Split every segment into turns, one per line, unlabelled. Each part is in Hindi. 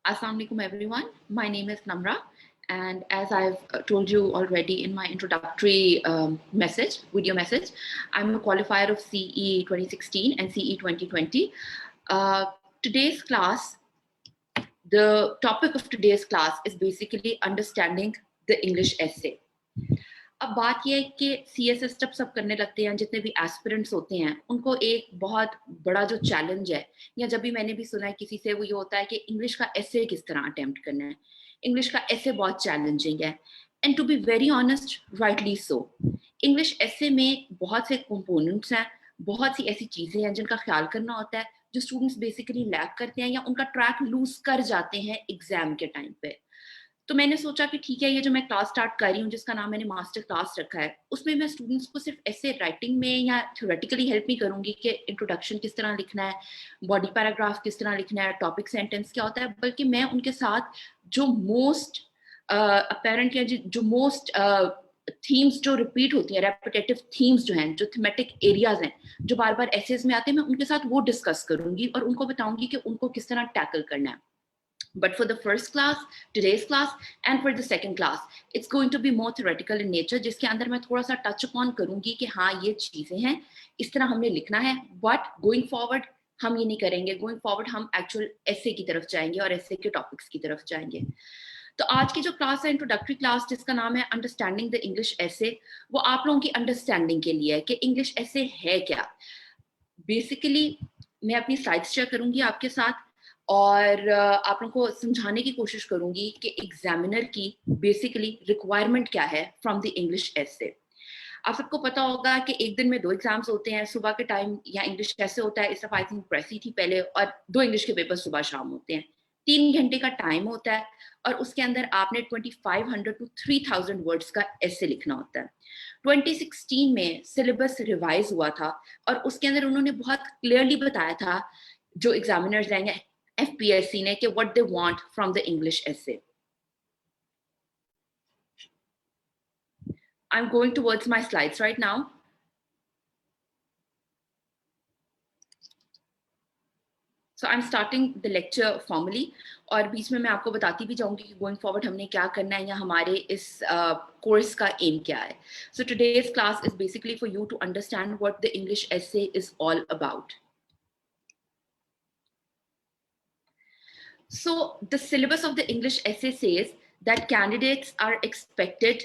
Assalamu alaikum everyone. My name is Namra, and as I've told you already in my introductory video message, I'm a qualifier of CE 2016 and CE 2020. Today's class, the topic of today's class is basically understanding the English essay. अब बात यह है कि CSS जब सब करने लगते हैं, जितने भी एस्पिरेंट्स होते हैं, उनको एक बहुत बड़ा जो चैलेंज है, या जब भी मैंने भी सुना है किसी से, वो ये होता है कि इंग्लिश का एसे किस तरह अटेम्प्ट करना है। इंग्लिश का एसे बहुत चैलेंजिंग है, and to be very honest, rightly so. English essay में बहुत से कंपोनेंट्स हैं, बहुत सी ऐसी चीजें हैं जिनका ख्याल करना होता है, जो स्टूडेंट्स बेसिकली लैक करते हैं या उनका ट्रैक लूज कर जाते हैं एग्जाम के टाइम पे। तो मैंने सोचा कि ठीक है, ये जो मैं क्लास स्टार्ट कर रही हूँ, जिसका नाम मैंने मास्टर क्लास रखा है, उसमें मैं स्टूडेंट्स को सिर्फ ऐसे राइटिंग में या थ्योरेटिकली हेल्प नहीं करूंगी कि इंट्रोडक्शन किस तरह लिखना है, बॉडी पैराग्राफ किस तरह लिखना है, टॉपिक सेंटेंस क्या होता है, बल्कि मैं उनके साथ जो मोस्ट अपेरेंट या जो मोस्ट थीम्स जो रिपीट होती हैं, रेपिटेटिव थीम्स जो हैं, जो थीमेटिक एरियाज हैं, जो बार बार एसेज में आते हैं, मैं उनके साथ वो डिस्कस करूंगी और उनको बताऊंगी कि उनको किस तरह टैकल करना है। But for the first class, today's class, and for the second class, it's going to be more theoretical in nature, जिसके अंदर मैं थोड़ा सा टच अपॉन करूंगी कि हाँ ये चीजें हैं, इस तरह हमने लिखना है, but going forward हम ये नहीं करेंगे। going forward हम actual essay की तरफ जाएंगे और essay के topics की तरफ जाएंगे। तो आज की जो क्लास है, इंट्रोडक्टरी क्लास, जिसका नाम है अंडरस्टैंडिंग द इंग्लिश एसे, वो आप लोगों की अंडरस्टैंडिंग के लिए है कि इंग्लिश एसे है क्या। बेसिकली मैं अपनी स्लाइड्स शेयर करूंगी आपके साथ और आप लोगों को समझाने की कोशिश करूंगी कि एग्जामिनर की बेसिकली रिक्वायरमेंट क्या है फ्रॉम द इंग्लिश एसे। आप सबको पता होगा कि एक दिन में 2 एग्जाम्स होते हैं, सुबह के टाइम या इंग्लिश ऐसे होता है, इस आई थिंक प्रेसी थी पहले, और 2 इंग्लिश के पेपर सुबह शाम होते हैं। 3 घंटे का टाइम होता है और उसके अंदर आपने 2500 to 3000 वर्ड्स का एसे लिखना होता है। 2016 में सिलेबस रिवाइज हुआ था और उसके अंदर उन्होंने बहुत क्लियरली बताया था, जो एग्जामिनर्स हैं FPSC ने, कि what they want from the English essay. I'm going towards my slides right now. So I'm starting the lecture formally, और बीच में मैं आपको बताती भी जाऊंगी कि going forward हमने क्या करना है या हमारे इस कोर्स का एम क्या है। So today's class is basically for you to understand what the English essay is all about. So the syllabus of the English essay says that candidates are expected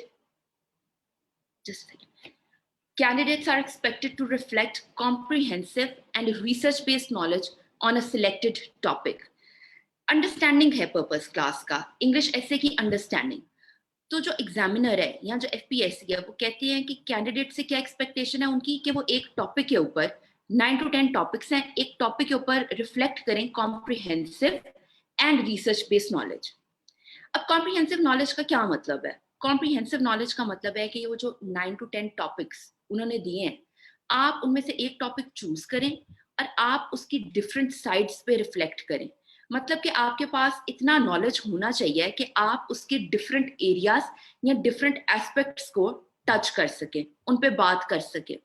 to reflect comprehensive and research-based knowledge on a selected topic. Understanding है पर्पस क्लास का, इंग्लिश essay की अंडरस्टैंडिंग। तो जो एग्जामिनर है या जो FPSC है, वो कहते हैं कि कैंडिडेट से क्या एक्सपेक्टेशन है उनकी, कि वो एक टॉपिक के ऊपर 9 to 10 टॉपिक्स हैं, एक टॉपिक के ऊपर रिफ्लेक्ट करें comprehensive and research based knowledge. अब कॉम्प्रिहेंसिव नॉलेज का क्या मतलब है? कॉम्प्रिहेंसिव नॉलेज का मतलब है कि वो जो 9 to 10 टॉपिक्स उन्होंने दिए हैं, आप उनमें से एक टॉपिक चूज करें और आप उसकी डिफरेंट साइड्स पे रिफ्लेक्ट करें। मतलब कि आपके पास इतना नॉलेज होना चाहिए कि आप उसके डिफरेंट एरियाज या डिफरेंट एस्पेक्ट्स को टच कर सकें, उन पे बात कर सकें।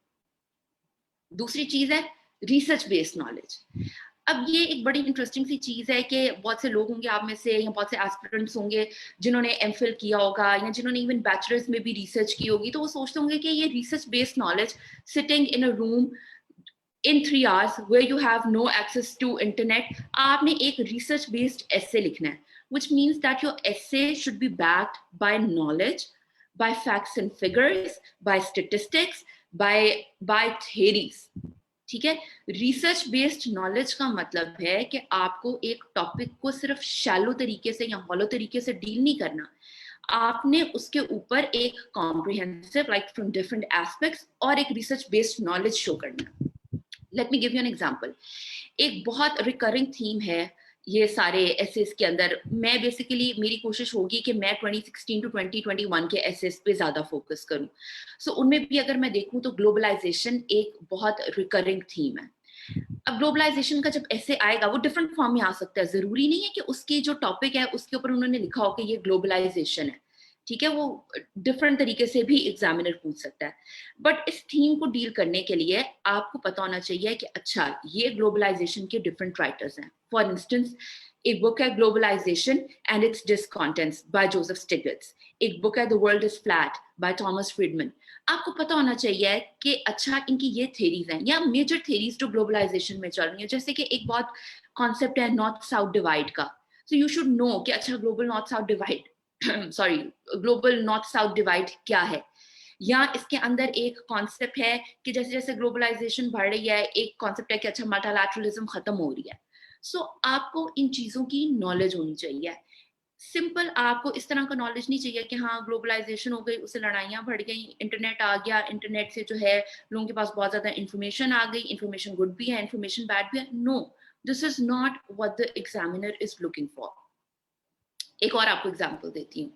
दूसरी चीज है रिसर्च बेस्ड नॉलेज। अब ये एक बड़ी इंटरेस्टिंग सी चीज है कि बहुत से लोग होंगे आप में से, या बहुत से एस्पिरेंट्स होंगे जिन्होंने एमफिल किया होगा या जिन्होंने इवन बैचलर्स में भी रिसर्च की होगी, तो वो सोचते होंगे कि ये research based knowledge, sitting in a room in 3 hours where you have no access to internet, आपने एक research based essay लिखना है, which means that your essay should be backed by knowledge, by facts and figures, by statistics, by theories. ठीक है? रिसर्च बेस्ड नॉलेज का मतलब है कि आपको एक टॉपिक को सिर्फ शैलो तरीके से या हॉलो तरीके से डील नहीं करना, आपने उसके ऊपर एक comprehensive, like from different aspects, और एक रिसर्च बेस्ड नॉलेज शो करना। Let me give you an example. एक बहुत रिकरिंग थीम है ये सारे एसेस के अंदर। मैं बेसिकली, मेरी कोशिश होगी कि मैं 2016 to 2021 के एसेस पे ज्यादा फोकस करूं। सो उनमें भी अगर मैं देखूं तो ग्लोबलाइजेशन एक बहुत रिकरिंग थीम है। अब ग्लोबलाइजेशन का जब ऐसे आएगा, वो डिफरेंट फॉर्म में आ सकता है, जरूरी नहीं है कि उसकी जो टॉपिक है उसके ऊपर उन्होंने लिखा हो कि ये ग्लोबलाइजेशन है। ठीक है, वो डिफरेंट तरीके से भी एग्जामिनर पूछ सकता है। बट इस थीम को डील करने के लिए आपको पता होना चाहिए कि अच्छा, ये ग्लोबलाइजेशन के डिफरेंट राइटर्स हैं। फॉर इंस्टेंस, एक बुक है globalization and its discontents by Joseph Stiglitz, एक बुक है the world is flat by Thomas Friedman. आपको पता होना चाहिए कि अच्छा इनकी ये थेरीज हैं या मेजर थेरीज जो ग्लोबलाइजेशन में चल रही है। जैसे कि एक बहुत कॉन्सेप्ट है नॉर्थ साउथ डिवाइड का, सो यू शुड नो कि अच्छा global north south divide sorry global north south divide क्या है। या इसके अंदर एक कॉन्सेप्ट है कि जैसे जैसे ग्लोबलाइजेशन बढ़ रही है, एक कॉन्सेप्ट है कि अच्छा मल्टीलैटरलिज्म खत्म हो रही है। सो आपको इन चीजों की नॉलेज होनी चाहिए। सिंपल आपको इस तरह का नॉलेज नहीं चाहिए कि हाँ ग्लोबलाइजेशन हो गई, उससे लड़ाइयाँ बढ़ गई, इंटरनेट आ गया, इंटरनेट से जो है लोगों के पास बहुत ज्यादा इंफॉर्मेशन आ गई, इंफॉर्मेशन गुड भी है, इंफॉर्मेशन बैड भी है। No, this is not what the examiner is looking for. एक और आपको एग्जाम्पल देती हूँ।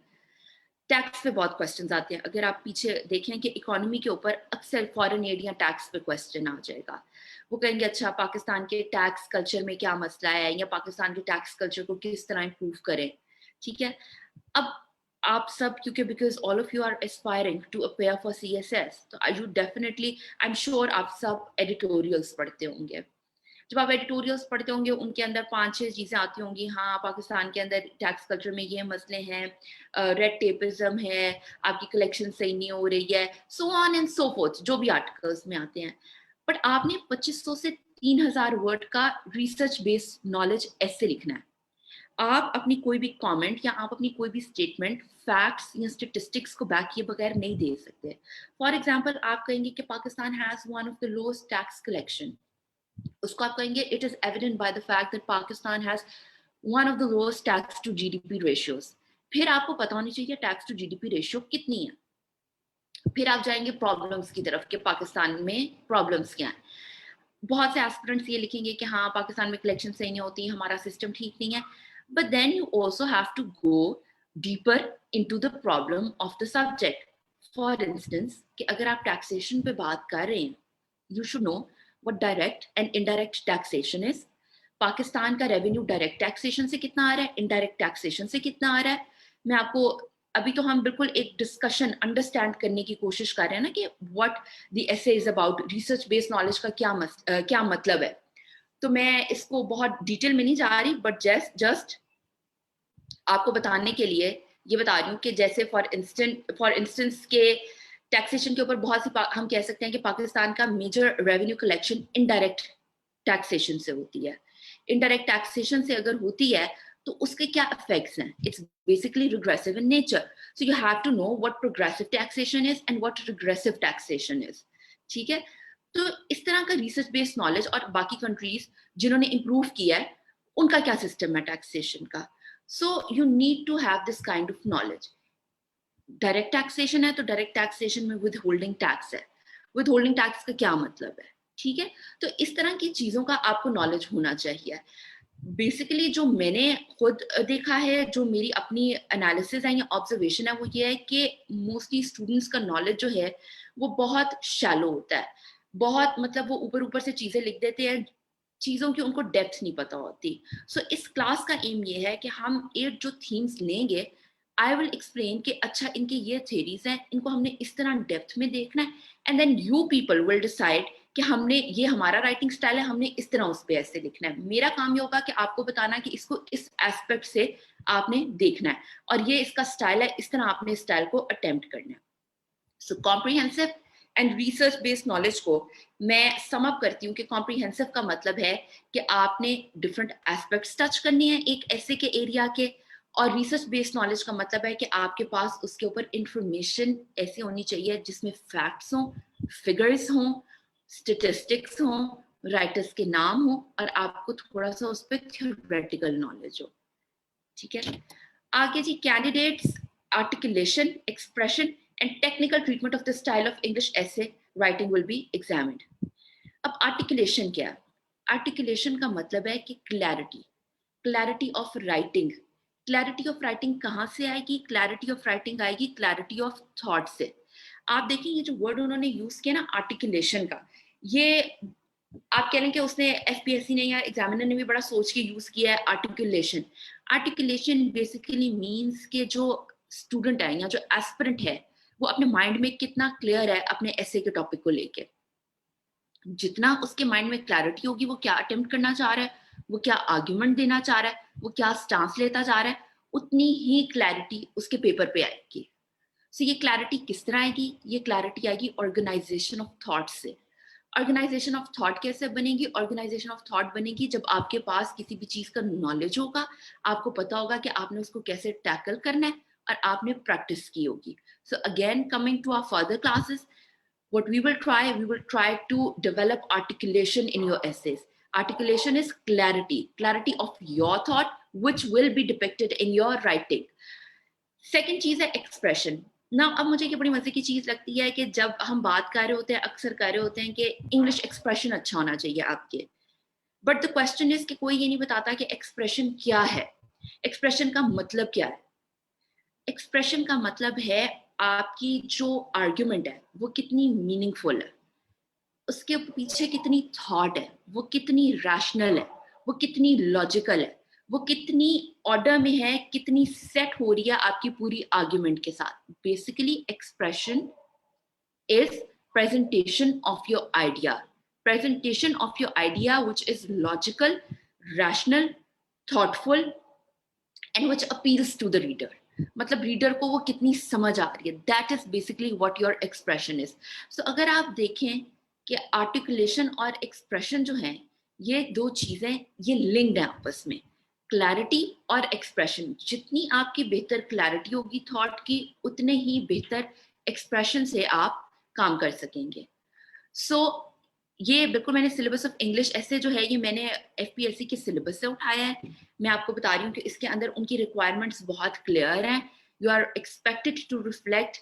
टैक्स पे बहुत क्वेश्चंस आते हैं। अगर आप पीछे देखें कि इकोनॉमी के ऊपर अक्सर फॉरेन एड या टैक्स पे क्वेश्चन आ जाएगा। वो कहेंगे अच्छा पाकिस्तान के टैक्स कल्चर में क्या मसला है, या पाकिस्तान के टैक्स कल्चर को किस तरह इंप्रूव करें। ठीक है, अब आप सब क्योंकि because all of you are aspiring to appear for CSS, तो I you definitely, I am sure आप सब एडिटोरियल्स पढ़ते होंगे। जब आप एडिटोरियल्स पढ़ते होंगे उनके अंदर 5-6 चीजें आती होंगी। हाँ पाकिस्तान के अंदर टैक्स कल्चर में ये मसले हैं, रेड टेपिज्म है, आपकी कलेक्शन सही नहीं हो रही है, so on and so fourth, जो भी आर्टिकल्स में आते हैं। बट आपने 2500 से 3000 वर्ड का रिसर्च बेस्ड नॉलेज ऐसे लिखना है। आप अपनी कोई भी कमेंट या आप अपनी कोई भी स्टेटमेंट फैक्ट्स या स्टेटिस्टिक्स को बैक किए बगैर नहीं दे सकते। फॉर एग्जाम्पल आप कहेंगे कि Pakistan has one of the lowest tax collection, उसको आप कहेंगे it is evident by the fact that Pakistan has one of the lowest tax to GDP ratios. फिर आपको पता होनी चाहिए टैक्स टू GDP रेशियो कितनी है। फिर आप जाएंगे प्रॉब्लम्स की तरफ कि पाकिस्तान में प्रॉब्लम्स क्या हैं। बहुत से एस्पिरेंट्स ये लिखेंगे कि हाँ पाकिस्तान में कलेक्शन सही नहीं होती, हमारा सिस्टम ठीक नहीं है। But then you also have to go deeper into the problem of the subject. For instance कि अगर आप टैक्सेशन पे बात कर रहे हैं, you should know what direct and indirect taxation is. Pakistan का रेवेन्यू डायरेक्ट टैक्सेशन से कितना आ रहा है, इनडायरेक्ट टैक्सेशन से कितना आ रहा है। मैं आपको, अभी तो हम बिल्कुल एक डिस्कशन अंडरस्टैंड करने की कोशिश कर रहे हैं ना कि what the essay is about, research based knowledge का क्या मतलब है। तो मैं इसको बहुत डिटेल में नहीं जा रही, बट जस्ट आपको बताने के लिए ये बता रही हूँ कि जैसे फॉर इंस्टेंस के टैक्सेशन के ऊपर बहुत सी हम कह सकते हैं कि पाकिस्तान का major revenue collection indirect taxation से होती है। इनडायरेक्ट टैक्सेशन से अगर होती है तो उसके क्या इफेक्ट्स हैं, it's basically regressive in nature. So you have to know what progressive taxation is and what regressive taxation is. ठीक है, तो इस तरह का रिसर्च बेस्ड नॉलेज, और बाकी कंट्रीज जिन्होंने इंप्रूव किया है उनका क्या सिस्टम है टैक्सेशन का। So you need to have this kind of knowledge. Direct taxation है तो डायरेक्ट टैक्सेशन में विद होल्डिंग टैक्स है। विद होल्डिंग टैक्स का क्या मतलब है, ठीक है। तो इस तरह की चीजों का आपको नॉलेज होना चाहिए। बेसिकली जो मैंने खुद देखा है, जो मेरी अपनी एनालिसिस है या ऑब्जर्वेशन है, वो ये है कि मोस्टली स्टूडेंट्स का नॉलेज जो है वो बहुत शैलो होता है। बहुत मतलब वो ऊपर ऊपर से चीजें लिख देते हैं, चीजों की उनको डेप्थ नहीं पता होती। सो इस क्लास का एम ये है कि हम 8 जो थीम्स लेंगे, आई विल एक्सप्लेन कि अच्छा इनके ये थेरीज हैं, इनको हमने इस तरह डेप्थ में देखना है, and then you people will decide कि हमने, ये हमारा राइटिंग स्टाइल है, हमने इस तरह उस पे ऐसे लिखना है। मेरा काम ये होगा कि आपको बताना कि इसको इस एस्पेक्ट से आपने देखना है, और ये इसका स्टाइल है, इस तरह आपने स्टाइल को अटेम्प्ट करना है। So comprehensive and research based knowledge को मैं सम अप करती हूँ कि कॉम्प्रिहेंसिव का मतलब है कि आपने डिफरेंट एस्पेक्ट्स टच करनी है एक ऐसे के एरिया के, और रिसर्च बेस्ड नॉलेज का मतलब है कि आपके पास उसके ऊपर इंफॉर्मेशन ऐसी होनी चाहिए जिसमें फैक्ट्स हों, फिगर्स हों, स्टेटिस्टिक्स हों, राइटर्स के नाम हो, और आपको थोड़ा सा उस पर थ्योरेटिकल नॉलेज हो। ठीक है, आगे जी, candidates articulation, expression and technical treatment of the style of English essay writing will be examined. अब आर्टिकुलेशन क्या है? आर्टिकुलेशन का मतलब है कि clarity, clarity of writing. Clarity of writing कहाँ से आएगी? क्लैरिटी ऑफ राइटिंग आएगी क्लैरिटी ऑफ थॉट से। आप देखिए ये जो वर्ड उन्होंने यूज किया ना आर्टिकुलेशन का, ये आप कह रहे हैं कि उसने FPSC ने या एग्जामिनर ने भी बड़ा सोच के यूज किया है आर्टिकुलेशन। आर्टिकुलेशन बेसिकली मींस कि जो स्टूडेंट है या जो एस्पिरेंट है वो अपने माइंड में कितना क्लियर है अपने ऐसे के टॉपिक को लेके। जितना उसके माइंड में क्लैरिटी होगी वो क्या अटेम्प्ट करना चाह रहा है, वो क्या आर्ग्यूमेंट देना चाह रहा है, वो क्या स्टांस लेता जा रहा है, उतनी ही क्लैरिटी उसके पेपर पे आएगी। सो ये क्लैरिटी किस तरह आएगी? ये क्लैरिटी आएगी ऑर्गेनाइजेशन ऑफ थॉट से। ऑर्गेनाइजेशन ऑफ थॉट कैसे बनेगी? ऑर्गेनाइजेशन ऑफ थॉट बनेगी जब आपके पास किसी भी चीज का नॉलेज होगा, आपको पता होगा कि आपने उसको कैसे टैकल करना है और आपने प्रैक्टिस की होगी। So again coming to our further classes, what we will try to develop articulation in your essays. Articulation is clarity of your thought which will be depicted in your writing. Second चीज है expression. ना अब मुझे ये बड़ी मजे की चीज लगती है कि जब हम बात कर रहे होते हैं, अक्सर कर रहे होते हैं कि इंग्लिश एक्सप्रेशन अच्छा होना चाहिए आपके, बट द क्वेश्चन इज कि कोई ये नहीं बताता कि एक्सप्रेशन क्या है, एक्सप्रेशन का मतलब क्या है। एक्सप्रेशन का मतलब है आपकी जो आर्ग्यूमेंट है वो कितनी मीनिंगफुल है, उसके पीछे कितनी थॉट है, वो कितनी रैशनल है, वो कितनी लॉजिकल है, वो कितनी ऑर्डर में है, कितनी सेट हो रही है आपकी पूरी आर्ग्यूमेंट के साथ। Basically expression is presentation of your idea, presentation of your idea which is logical, rational, thoughtful and which appeals to the reader. मतलब रीडर को वो कितनी समझ आ रही है, that is basically what your expression is. So अगर आप देखें कि आर्टिकुलेशन और एक्सप्रेशन जो है ये दो चीजें ये लिंक्ड हैं आपस में। क्लैरिटी और एक्सप्रेशन, जितनी आपकी बेहतर क्लैरिटी होगी थॉट की, उतने ही बेहतर एक्सप्रेशन से आप काम कर सकेंगे। सो ये बिल्कुल मैंने सिलेबस ऑफ इंग्लिश ऐसे जो है ये मैंने एफपीएससी के सिलेबस से उठाया है। मैं आपको बता रही हूँ कि इसके अंदर उनकी रिक्वायरमेंट्स बहुत क्लियर हैं। You are expected to reflect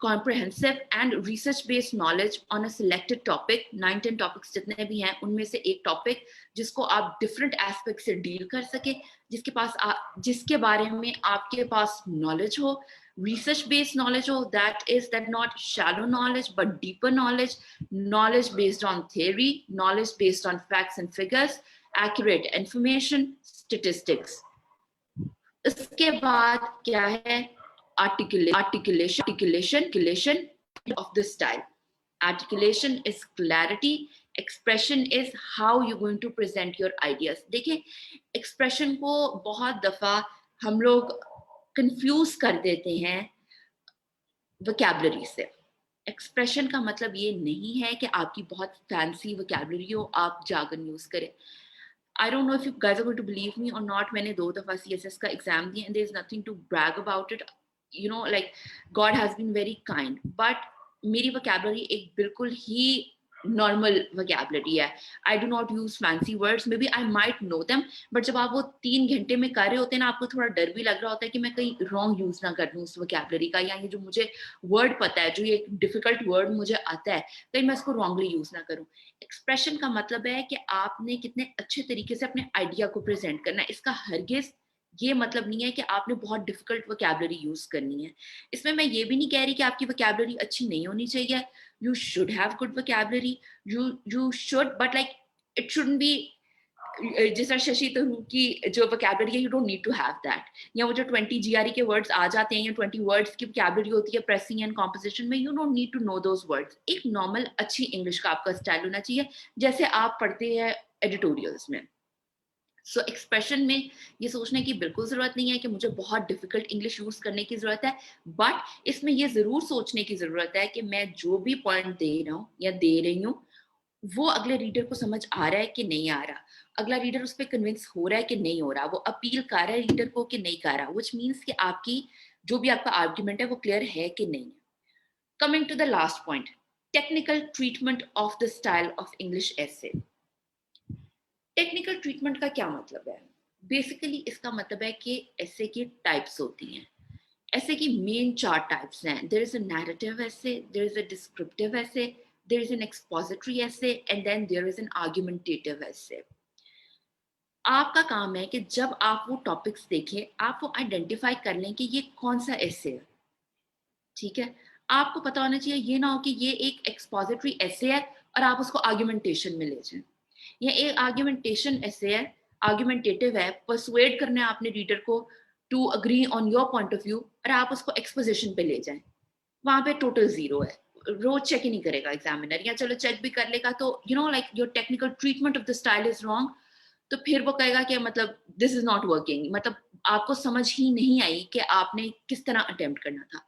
comprehensive and research based knowledge on a selected topic, 9-10 topics जितने भी हैं उनमें से एक टॉपिक जिसको आप डिफरेंट एस्पेक्ट से डील कर सके, जिसके बारे में आपके पास नॉलेज हो, research based knowledge हो, that not shallow knowledge but deeper knowledge, knowledge based on theory, knowledge based on facts and figures, accurate information, statistics. इसके बाद क्या है? Articulation of the style. Articulation is clarity, expression is how you're going to present your ideas. देखिए expression को बहुत दफा हम लोग कंफ्यूज कर देते हैं vocabulary से। एक्सप्रेशन का मतलब ये नहीं है कि आपकी बहुत फैंसी vocabulary हो, आप jargon यूज करें। I don't know if you guys are going to believe me or not. मैंने 2 दफा CSS का एग्जाम दिया and there is nothing to brag about it. You know, like God has been very kind. But मेरी vocabulary एक बिल्कुल ही normal vocabulary है. I do not use fancy words. Maybe I might know them. But जब आप वो 3 घंटे में कर रहे होते हैं ना, आपको थोड़ा डर भी लग रहा होता है कि मैं कहीं wrong use ना कर दूं उस vocabulary का, या ये जो मुझे word पता है, जो ये difficult word मुझे आता है, कहीं मैं इसको wrongly use ना करूं। एक्सप्रेशन का मतलब है कि आपने कितने अच्छे तरीके से अपने आइडिया को प्रेजेंट करना है। इसका हरगिज ये मतलब नहीं है कि आपने बहुत डिफिकल्ट वोकैबुलरी यूज करनी है। इसमें मैं ये भी नहीं कह रही कि आपकी वोकैबुलरी अच्छी नहीं होनी चाहिए। You should have good vocabulary, you should, but like it shouldn't be जैसा शशि थरूर की जो वोकैबुलरी है, you don't need to have that. या वो जो 20 जीआरई के वर्ड्स आ जाते हैं या 20 वर्ड्स की वोकैबुलरी होती है प्रेसिंग एंड कॉम्पोजिशन में, you don't need to know those words. एक नॉर्मल अच्छी इंग्लिश का आपका स्टाइल होना चाहिए जैसे आप पढ़ते हैं एडिटोरियल्स में। सो एक्सप्रेशन में ये सोचने की बिल्कुल जरूरत नहीं है कि मुझे बहुत डिफिकल्ट इंग्लिश यूज करने की जरूरत है, बट इसमें ये जरूर सोचने की जरूरत है कि मैं जो भी पॉइंट दे रहा हूँ या दे रही हूँ वो अगले रीडर को समझ आ रहा है कि नहीं आ रहा, अगला रीडर उस पर कन्विंस हो रहा है कि नहीं हो रहा, वो अपील कर रहा है रीडर को कि नहीं कर रहा, व्हिच मींस कि आपकी जो भी आपका आर्ग्यूमेंट है वो क्लियर है कि नहीं। Coming to the last point, technical treatment of the style of English essay. Technical treatment का क्या मतलब है? बेसिकली इसका मतलब है कि एसे की टाइप्स होती हैं। एसे की मेन 4 टाइप्स हैं। There is a narrative essay, there is a descriptive essay, there is an expository essay and then there is an argumentative essay. आपका काम है कि जब आप वो टॉपिक्स देखें आप वो आइडेंटिफाई कर लें कि ये कौन सा एसे है। ठीक है, आपको पता होना चाहिए, ये ना हो कि ये एक एक्सपोजिटरी एसे है और आप उसको आर्ग्यूमेंटेशन में ले जाएं, या एक आर्ग्यूमेंटेशन एसे है, आर्ग्यूमेंटेटिव है, परसुएड करना है आपने रीडर को to agree on your point of view, और आप उसको एक्सपोजिशन पे ले जाएं, वहां पे टोटल 0 है। रोज चेक ही नहीं करेगा एग्जामिनर, या चलो चेक भी कर लेगा तो you know like your technical treatment of the style is wrong, तो फिर वो कहेगा कि मतलब दिस इज नॉट वर्किंग, मतलब आपको समझ ही नहीं आई कि आपने किस तरह अटेम्प्ट करना था।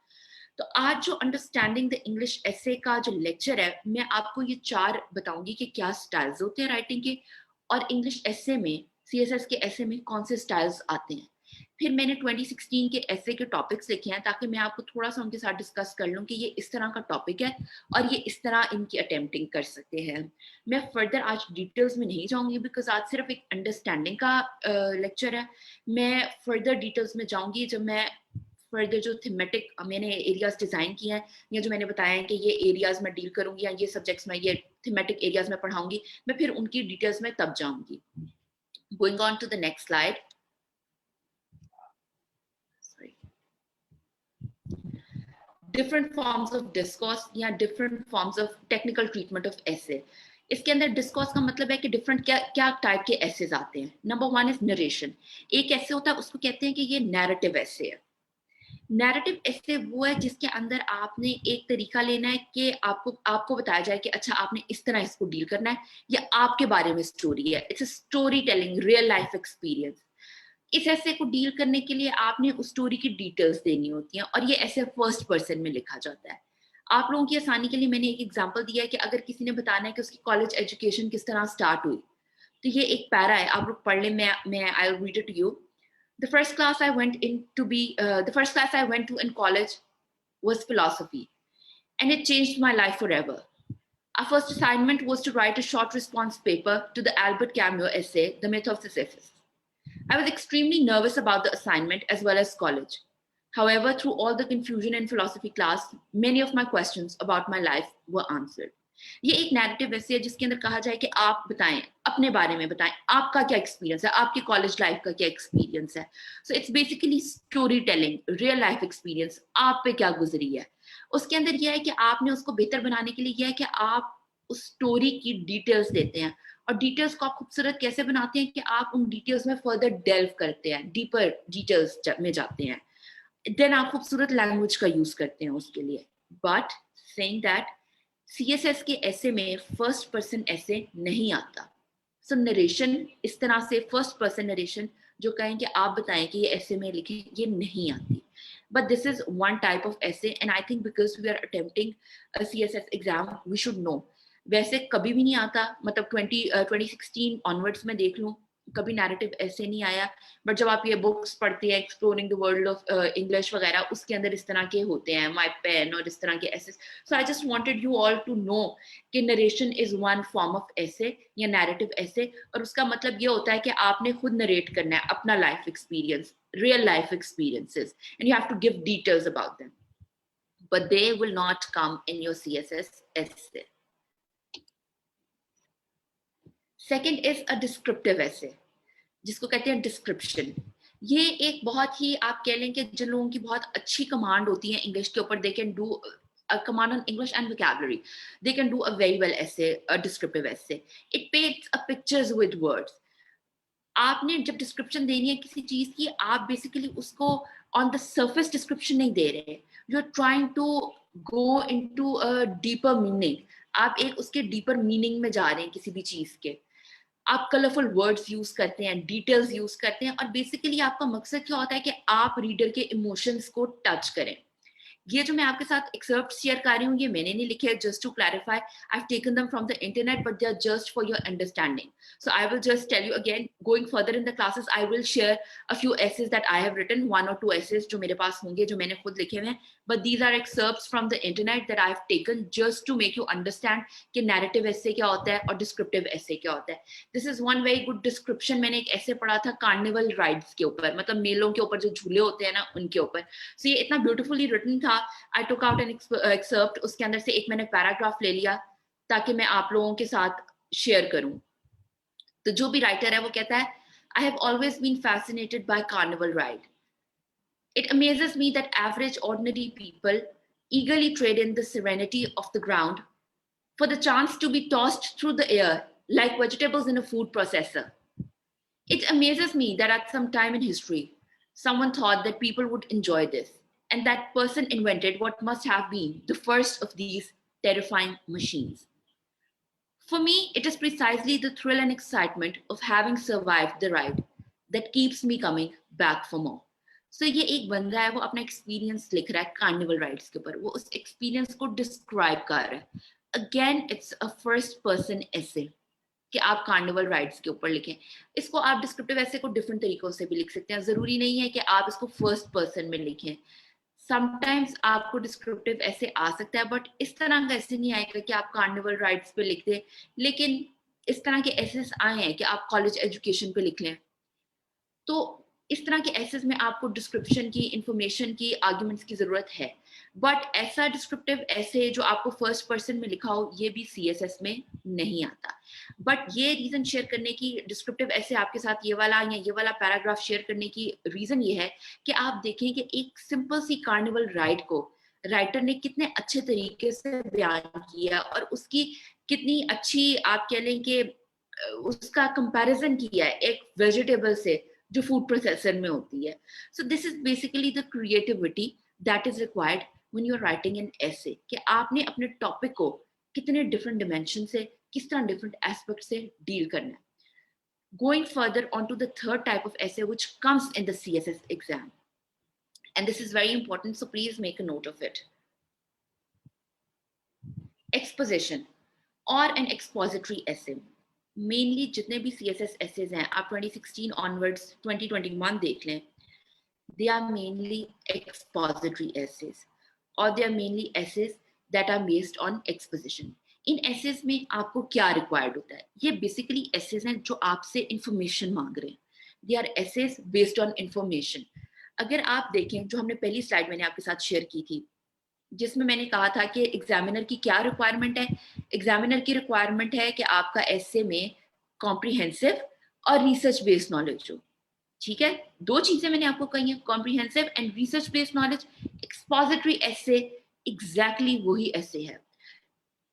तो आज जो अंडरस्टैंडिंग द इंग्लिश एसे का जो लेक्चर है, मैं आपको ये 4 बताऊंगी कि क्या स्टाइल्स होते हैं राइटिंग के, और इंग्लिश एसे में, सीएसएस के एसे में कौन से स्टाइल्स आते हैं। फिर मैंने 2016 के एसे के टॉपिक्स लिखे हैं ताकि मैं आपको थोड़ा सा उनके साथ डिस्कस कर लूं कि ये इस तरह का टॉपिक है और ये इस तरह इनकी अटेम्प्टिंग कर सकते हैं। मैं फर्दर आज डिटेल्स में नहीं जाऊंगी बिकॉज आज सिर्फ एक अंडरस्टैंडिंग का लेक्चर है। मैं फर्दर डिटेल्स में जाऊंगी जब मैं फर्दर जो थीमेटिक मैंने एरियाज डिजाइन किए हैं, या जो मैंने बताया है कि ये एरियाज में डील करूंगी या ये सब्जेक्ट्स में ये थीमेटिक एरियाज में पढ़ाऊंगी, मैं फिर उनकी डिटेल्स में तब जाऊंगी। Going on to the next slide. Different forms of discourse या different forms of technical treatment of essay. इसके अंदर डिस्कोर्स का मतलब है कि डिफरेंट क्या क्या टाइप के एसेज आते हैं। Number 1 is narration. एक ऐसे होता है उसको कहते हैं कि ये नैरेटिव ऐसे है। नैरेटिव ऐसे वो है जिसके अंदर आपने एक तरीका लेना है कि आपको आपको बताया जाए कि अच्छा आपने इस तरह इसको डील करना है, या आपके बारे में स्टोरी है। It's a story telling, real life experience. इस ऐसे को डील करने के लिए आपने उस स्टोरी की डिटेल्स देनी होती हैं, और ये ऐसे फर्स्ट पर्सन में लिखा जाता है। आप लोगों की आसानी के लिए मैंने एक एग्जांपल दिया है कि अगर किसी ने बताना है कि उसकी कॉलेज एजुकेशन किस तरह स्टार्ट हुई, तो ये एक पैरा है, आप लोग पढ़ लें। मैं I will read it to you. The first class I went in to be the first class I went to in college was philosophy, and it changed my life forever. Our first assignment was to write a short response paper to the Albert Camus essay The Myth of Sisyphus. I was extremely nervous about the assignment as well as college. However, through all the confusion in philosophy class, many of my questions about my life were answered. ये एक नैरेटिव ऐसी है जिसके अंदर कहा जाए कि आप बताएं, अपने बारे में बताएं, आपका क्या एक्सपीरियंस है, आपकी कॉलेज लाइफ का क्या एक्सपीरियंस है। So it's basically story telling, real life experience, आप पे क्या गुजरी है। उसके अंदर यह है कि आपने उसको बेहतर बनाने के लिए यह है कि आप उस स्टोरी की डिटेल्स देते हैं, और डिटेल्स को आप खूबसूरत कैसे बनाते हैं कि आप उन डिटेल्स में फर्दर डेल्व करते हैं, डीपर डिटेल्स में जाते हैं, देन आप खूबसूरत लैंग्वेज का यूज करते हैं उसके लिए। बट सेइंग दैट, सीएसएस के ऐसे में फर्स्ट पर्सन ऐसे नहीं आता। सो नरेशन इस तरह से फर्स्ट पर्सन नरेशन जो कहें कि आप बताएं कि ये ऐसे में लिखें, ये नहीं आती। But this is one type of essay, and I think because we are attempting CSS exam we should know. वैसे कभी भी नहीं आता, मतलब 2016 ऑनवर्ड्स में देख लूं, कभी नैरेटिव ऐसे नहीं आया। बट जब आप ये बुक्स पढ़ते हैं exploring the world of English वगैरह, उसके अंदर इस तरह के होते हैं, माय पेन और इस तरह के essay. So I just wanted you all to know कि narration is one form of essay या नैरेटिव ऐसे, और उसका मतलब ये होता है कि आपने खुद नरेट करना है अपना life experience, real life experiences, and you have to give details about them, but they will not come in your CSS essay. Second is a descriptive essay, जिसको कहते हैं डिस्क्रिप्शन। ये एक बहुत ही, आप कह लें कि जिन लोगों की बहुत अच्छी कमांड होती है इंग्लिश के ऊपर, they can do a command on English and vocabulary, they can do a very well essay, a descriptive essay. It paints a pictures with words. आपने जब डिस्क्रिप्शन देनी है किसी चीज की, आप बेसिकली उसको ऑन द सरफेस डिस्क्रिप्शन नहीं दे रहे, you are trying to go into a deeper meaning. आप एक उसके डीपर मीनिंग में जा रहे हैं किसी भी चीज के। आप कलरफुल वर्ड्स यूज करते हैं, डिटेल्स यूज करते हैं, और बेसिकली आपका मकसद क्या होता है कि आप रीडर के इमोशंस को टच करें। ये जो मैं आपके साथ एक्सर्प्ट शेयर कर रही हूँ, ये मैंने नहीं लिखे, just to clarify, I have taken them from the internet, but they are just for your understanding. So I will just tell you again, going further in the classes I will share a few essays that I have written, 1 or 2 essays जो मेरे पास होंगे, जो मैंने खुद लिखे हुए हैं, but these are excerpts from the internet that I have taken just to make you understand कि नैरेटिव एसे क्या होता है और डिस्क्रिप्टिव एसे क्या होता है। This is one very good description. मैंने एक ऐसे पढ़ा था कार्निवल राइड्स के ऊपर, मतलब मेलों के ऊपर जो झूले होते हैं ना, उनके ऊपर। सो ये इतना ब्यूटीफुली रिटन था। आई टुक आउट एन एक्सर्प्ट, उसके अंदर से एक मैंने पैराग्राफ ले लिया ताकि मैं आप लोगों के साथ शेयर करूं। तो जो भी राइटर है वो कहता है, I have always been fascinated by carnival ride. It amazes me that average ordinary people eagerly trade in the serenity of the ground for the chance to be tossed through the air like vegetables in a food processor. It amazes me that at some time in history, someone thought that people would enjoy this, and that person invented what must have been the first of these terrifying machines. For me, it is precisely the thrill and excitement of having survived the ride that keeps me coming back for more. So ये एक बंदा है, वो अपना एक्सपीरियंस लिख रहा है कार्निवल राइड्स के ऊपर, वो उस एक्सपीरियंस को डिस्क्राइब कर रहा है. Again it's a first person ऐसे कि आप कार्निवल राइड्स के ऊपर लिखें. इसको आप डिस्क्रिप्टिव ऐसे को डिफरेंट तरीकों से भी लिख सकते हैं, जरूरी नहीं है कि आप इसको फर्स्ट पर्सन में लिखें. समटाइम्स आपको डिस्क्रिप्टिव ऐसे आ सकता है, बट इस तरह का ऐसे नहीं आएगा कि आप कार्निवल राइड्स पे लिख दें. लेकिन इस तरह के एसेस आए हैं कि आप कॉलेज एजुकेशन पे लिख लें. तो इस तरह के एसेस में आपको डिस्क्रिप्शन की, इंफॉर्मेशन की, आर्ग्यूमेंट्स की जरूरत है. बट ऐसा डिस्क्रिप्टिव ऐसे जो आपको फर्स्ट पर्सन में लिखा हो, ये भी सीएसएस में नहीं आता. बट ये रीजन शेयर करने की, डिस्क्रिप्टिव ऐसे आपके साथ ये वाला या ये वाला पैराग्राफ शेयर करने की रीजन ये है कि आप देखें कि एक सिंपल सी कार्निवल राइड को राइटर ने कितने अच्छे तरीके से बयान किया और उसकी कितनी अच्छी, आप कह लें कि उसका कंपैरिजन किया है एक वेजिटेबल से जो फूड प्रोसेसर में होती है. So this is basically the creativity that is required when you are writing an essay, कि आपने अपने टॉपिक को कितने डिफरेंट डिमेंशन से, किस तरह डिफरेंट एस्पेक्ट से डील करना है. Going further on to the third type of essay which comes in the CSS exam, and this is very important, so please make a note of it. Exposition or an expository essay. Mainly जितने भी CSS essays हैं, आप 2016 onwards 2021 देख लें, they are mainly expository essays or they are mainly essays that are based on exposition. In essays में आपको क्या required होता है? ये basically essays हैं जो आपसे information मांग रहे हैं. They are essays based on information. अगर आप देखें, जो हमने पहली स्लाइड मैंने आपके साथ शेयर की थी, जिसमें मैंने कहा था कि एग्जामिनर की क्या रिक्वायरमेंट है. एग्जामिनर की रिक्वायरमेंट है कि आपका एसे में कॉम्प्रिहेंसिव और रिसर्च बेस्ड नॉलेज हो. ठीक है, दो चीजें मैंने आपको कही हैं, comprehensive and research based knowledge. Expository essay exactly वही एसे है.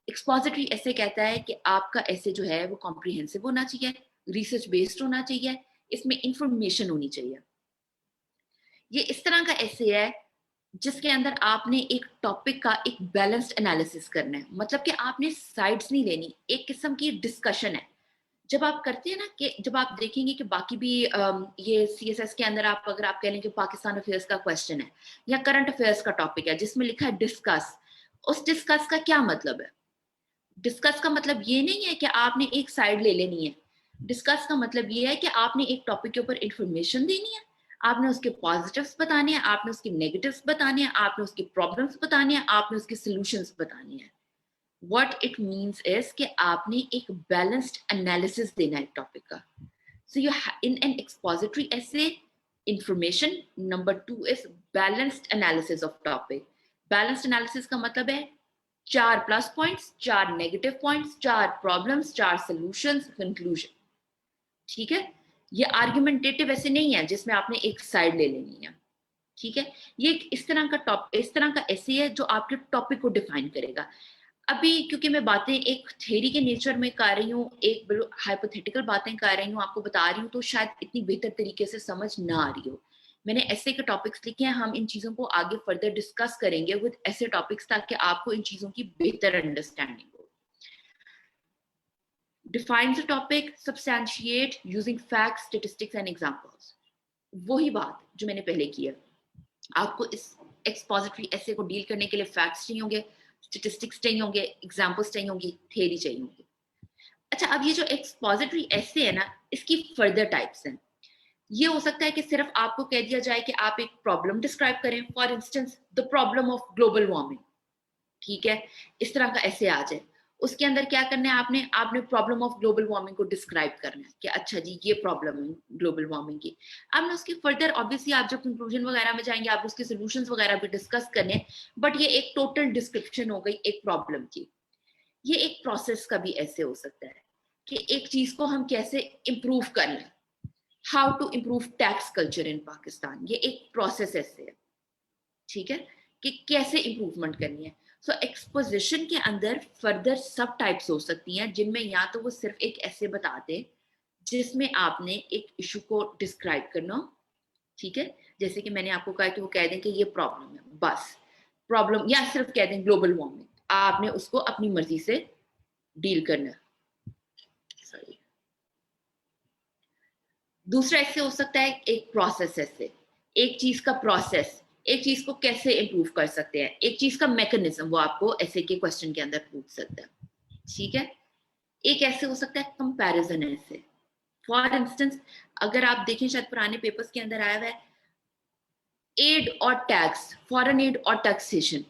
एक्सपोजिटरी एसे कहता है कि आपका एसे जो है वो कॉम्प्रिहेंसिव होना चाहिए, रिसर्च बेस्ड होना चाहिए, इसमें इंफॉर्मेशन होनी चाहिए. ये इस तरह का एसे है जिसके अंदर आपने एक टॉपिक का एक बैलेंस्ड एनालिसिस करना है. मतलब कि आपने साइड्स नहीं लेनी, एक किस्म की डिस्कशन है. जब आप करते हैं ना, कि जब आप देखेंगे कि बाकी भी ये सीएसएस के अंदर आप अगर आप कह लें कि पाकिस्तान अफेयर्स का क्वेश्चन है या करंट अफेयर्स का टॉपिक है जिसमें लिखा है डिस्कस, उस डिस्कस का क्या मतलब है? डिस्कस का मतलब ये नहीं है कि आपने एक साइड ले लेनी है. डिस्कस का मतलब ये है कि आपने एक टॉपिक के ऊपर इंफॉर्मेशन देनी है, आपने उसके पॉजिटिव्स बताने हैं, आपने उसके नेगेटिव्स बताने हैं, आपने उसके प्रॉब्लम्स बताने हैं, आपने उसके सॉल्यूशंस बताने हैं. व्हाट इट मींस इज कि आपने एक बैलेंस्ड एनालिसिस देना है टॉपिक का. So you in an expository essay, information. Number 2 is balanced analysis of topic. Balanced analysis का मतलब है 4 plus points, 4 negative points, 4 problems, 4 solutions, conclusion. ठीक है, ये आर्गुमेंटेटिव ऐसे नहीं है जिसमें आपने एक साइड ले लेनी है. ठीक है, ये इस तरह का इस तरह का ऐसे है जो आपके टॉपिक को डिफाइन करेगा. अभी क्योंकि मैं बातें एक थ्योरी के नेचर में कर रही हूँ, एक हाइपोथेटिकल बातें कर रही हूँ, आपको बता रही हूँ, तो शायद इतनी बेहतर तरीके से समझ ना आ रही हो. मैंने ऐसे के टॉपिक्स लिखे हैं, हम इन चीजों को आगे फर्दर डिस्कस करेंगे विद ऐसे टॉपिक्स ताकि आपको इन चीजों की बेहतर अंडरस्टैंडिंग हो. Defines a topic, substantiate using facts, statistics and examples. वही बात जो मैंने पहले की है. आपको इस एक्सपोजिटरी ऐसे को डील करने के लिए फैक्ट्स चाहिए होंगे, स्टैटिस्टिक्स चाहिए होंगे, एग्जांपल्स चाहिए होंगी, थ्योरी चाहिए होंगी. अच्छा, अब ये जो एक्सपोजिटरी ऐसे है ना, इसकी फर्दर टाइप्स हैं. ये हो सकता है कि सिर्फ आपको कह दिया जाए कि आप एक प्रॉब्लम डिस्क्राइब करें, for instance the problem of global warming. ठीक है, इस तरह का ऐसे आ जाए. उसके अंदर क्या करना है, आपने आपने प्रॉब्लम ऑफ ग्लोबल वार्मिंग को डिस्क्राइब करना है कि अच्छा जी ये प्रॉब्लम है ग्लोबल वार्मिंग की. आपने उसके फर्दर ऑब्वियसली आप जब कंक्लूजन वगैरह में जाएंगे आप उसके सॉल्यूशंस वगैरह भी डिस्कस करने. बट ये एक टोटल डिस्क्रिप्शन हो गई एक प्रॉब्लम की. ये एक प्रोसेस का भी ऐसे हो सकता है कि एक चीज को हम कैसे इंप्रूव कर लें. How to improve tax culture in Pakistan, ये एक प्रोसेस ऐसे है. ठीक है, कि कैसे इंप्रूवमेंट करनी है. सो एक्सपोजिशन के अंदर फर्दर सब टाइप्स हो सकती हैं जिनमें या तो वो सिर्फ एक ऐसे बता दे जिसमें आपने एक इशू को डिस्क्राइब करना. ठीक है, जैसे कि मैंने आपको कहा कि वो कह दें कि ये प्रॉब्लम है, बस प्रॉब्लम, या सिर्फ कह दें ग्लोबल वार्मिंग, आपने उसको अपनी मर्जी से डील करना है. दूसरा ऐसे हो सकता है एक प्रोसेस ऐसे, एक चीज का प्रोसेस, एक चीज को कैसे इम्प्रूव कर सकते हैं, एक चीज का मैकेनिज्म, वो आपको ऐसे के क्वेश्चन के अंदर पूछ सकता है, ठीक है। एक ऐसे हो सकता है कंपैरिजन ऐसे, फॉर इंस्टेंस अगर आप देखें शायद पुराने पेपर्स के अंदर आया हुआ है एड और टैक्स, फॉरेन एड और टैक्सेशन,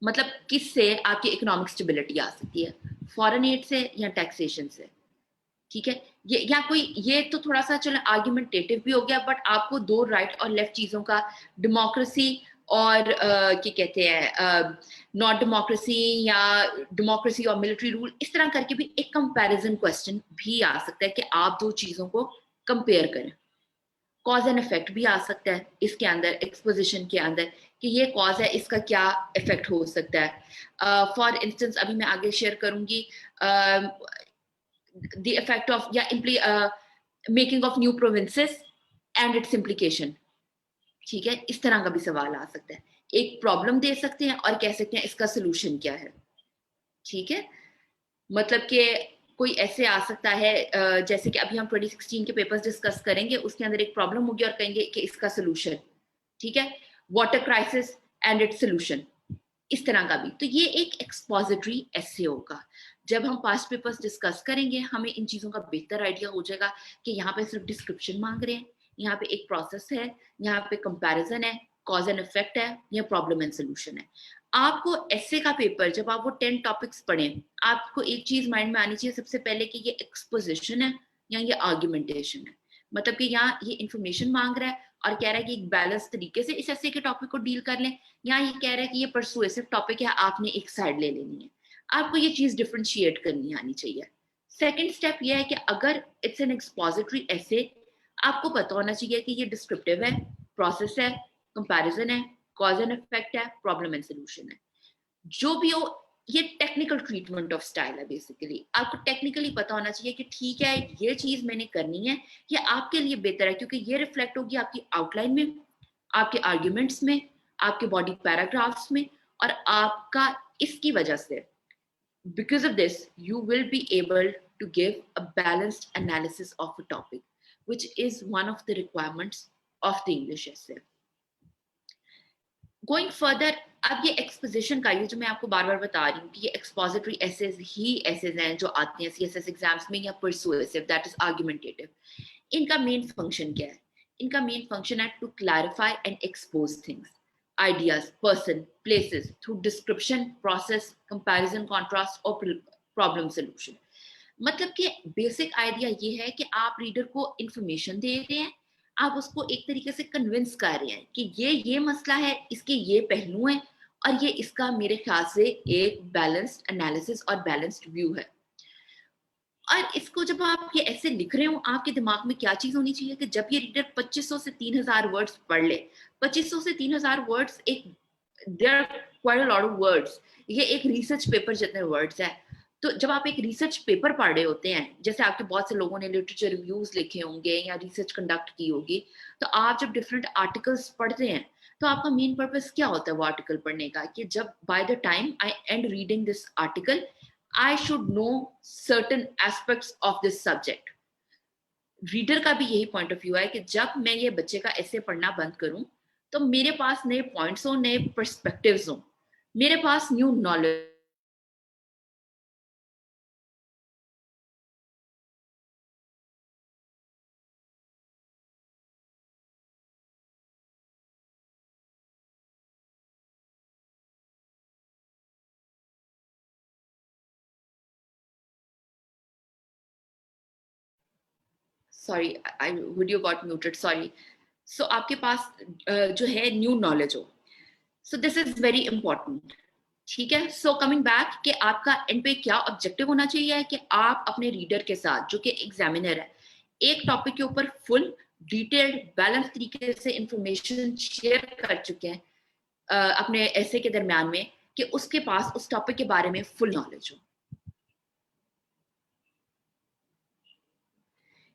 मतलब किससे आपकी इकोनॉमिक स्टेबिलिटी आ सकती है, फॉरेन एड से या टैक्सेशन से, ठीक है। ये या कोई, ये तो थोड़ा सा चलो आर्ग्यूमेंटेटिव भी हो गया, बट आपको दो राइट और लेफ्ट चीजों का, डेमोक्रेसी और क्या कहते हैं नॉट डेमोक्रेसी, या डेमोक्रेसी और मिलिट्री रूल, इस तरह करके भी एक कंपैरिजन क्वेश्चन भी आ सकता है कि आप दो चीजों को कंपेयर करें। कॉज एंड इफेक्ट भी आ सकता है इसके अंदर, एक्सपोजिशन के अंदर, कि ये कॉज है, इसका क्या इफेक्ट हो सकता है। फॉर इंस्टेंस अभी मैं आगे शेयर करूंगी the effect of making of new provinces and its implication, ठीक है। इस तरह का भी सवाल आ सकता है, एक प्रॉब्लम दे सकते हैं और कह सकते हैं इसका सोल्यूशन क्या है, ठीक है। मतलब कि कोई ऐसे आ सकता है जैसे कि अभी हम 2016 के पेपर्स डिस्कस करेंगे, उसके अंदर एक प्रॉब्लम होगी और कहेंगे कि इसका सोल्यूशन, ठीक है, water crisis and its solution, इस तरह का भी। तो ये एक एक्सपोजिटरी ऐसे होगा। जब हम पास्ट पेपर्स डिस्कस करेंगे हमें इन चीजों का बेहतर आइडिया हो जाएगा कि यहाँ पे सिर्फ डिस्क्रिप्शन मांग रहे हैं, यहाँ पे एक प्रोसेस है, यहाँ पे कंपैरिजन है, कॉज एंड इफेक्ट है, या प्रॉब्लम एंड सोल्यूशन है। आपको ऐसे का पेपर जब आप वो 10 टॉपिक्स पढ़ें, आपको एक चीज माइंड में आनी चाहिए सबसे पहले कि ये एक्सपोजिशन है या ये आर्ग्यूमेंटेशन है। मतलब कि यहाँ ये इंफॉर्मेशन मांग रहा है और कह रहा है कि एक बैलेंस तरीके से इस ऐसे के टॉपिक को डील कर लें, या ये कह रहा है कि ये परसुएसिव टॉपिक है, आपने एक साइड ले लेनी है। आपको ये चीज डिफरेंशिएट करनी आनी चाहिए। सेकंड स्टेप ये है कि अगर इट्स एन एक्सपोजिटरी ऐसे, आपको पता होना चाहिए कि ये डिस्क्रिप्टिव है, प्रोसेस है, कंपैरिजन है, कॉज एंड इफेक्ट है, प्रॉब्लम एंड सॉल्यूशन है। जो भी हो, ये टेक्निकल ट्रीटमेंट ऑफ स्टाइल है। बेसिकली आपको टेक्निकली पता होना चाहिए कि ठीक है ये चीज मैंने करनी है, ये आपके लिए बेहतर है, क्योंकि ये रिफ्लेक्ट होगी आपकी आउटलाइन में, आपके आर्ग्यूमेंट्स में, आपके बॉडी पैराग्राफ्स में, और आपका इसकी वजह से, because of this you will be able to give a balanced analysis of a topic, which is one of the requirements of the English essay. Going further, अब ये एक्सपोजिशन का, ये जो मैं आपको बार बार बता रही हूँ कि ये एक्सपोजिटरी एसेज ही एसेज हैं जो आते हैं सीएसएस एग्जाम्स में, या परसुएसिव, दैट इज आर्गुमेंटेटिव। इनका मेन फंक्शन क्या है? इनका मेन फंक्शन है to clarify and expose things, ideas, person, places through description, process, comparison, contrast और problem solution। मतलब कि बेसिक आइडिया ये है कि आप रीडर को इंफॉर्मेशन दे रहे हैं, आप उसको एक तरीके से कन्विंस कर रहे हैं कि ये मसला है, इसके ये पहलू हैं, और ये इसका मेरे ख्याल से एक बैलेंस्ड एनालिसिस और बैलेंस्ड व्यू है। और इसको जब आप ये ऐसे लिख रहे हो, आपके दिमाग में क्या चीज होनी चाहिए कि जब ये रीडर 2500 से 3000 वर्ड्स पढ़ ले, 2500 से 3000 वर्ड्स, एक there are quite a lot of words, ये एक रिसर्च पेपर जितने वर्ड्स है। तो जब आप एक रिसर्च पेपर पढ़ रहे होते हैं, जैसे आपके बहुत से लोगों ने लिटरेचर रिव्यूज लिखे होंगे या रिसर्च कंडक्ट की होगी, तो आप जब डिफरेंट आर्टिकल्स पढ़ते हैं तो आपका मेन पर्पस क्या होता है वो आर्टिकल पढ़ने का, कि जब by the time I and reading this article I should know certain aspects of this subject। Reader का भी यही पॉइंट ऑफ व्यू है कि जब मैं ये बच्चे का ऐसे पढ़ना बंद करूं तो मेरे पास नए पॉइंट्स हो, नए पर्सपेक्टिव्स हो, मेरे पास न्यू नॉलेज। सॉरी, आई वीडियो गॉट म्यूटेड, सॉरी। सो आपके पास जो है न्यू नॉलेज हो, सो दिस इज वेरी इंपॉर्टेंट, ठीक है। सो कमिंग बैक कि आपका एंड पे क्या ऑब्जेक्टिव होना चाहिए कि आप अपने रीडर के साथ, जो कि एग्जामिनर है, एक टॉपिक के ऊपर फुल डिटेल्ड बैलेंस तरीके से इंफॉर्मेशन शेयर कर चुके हैं अपने ऐसे के दरमियान में, कि उसके पास उस टॉपिक के बारे में फुल नॉलेज हो।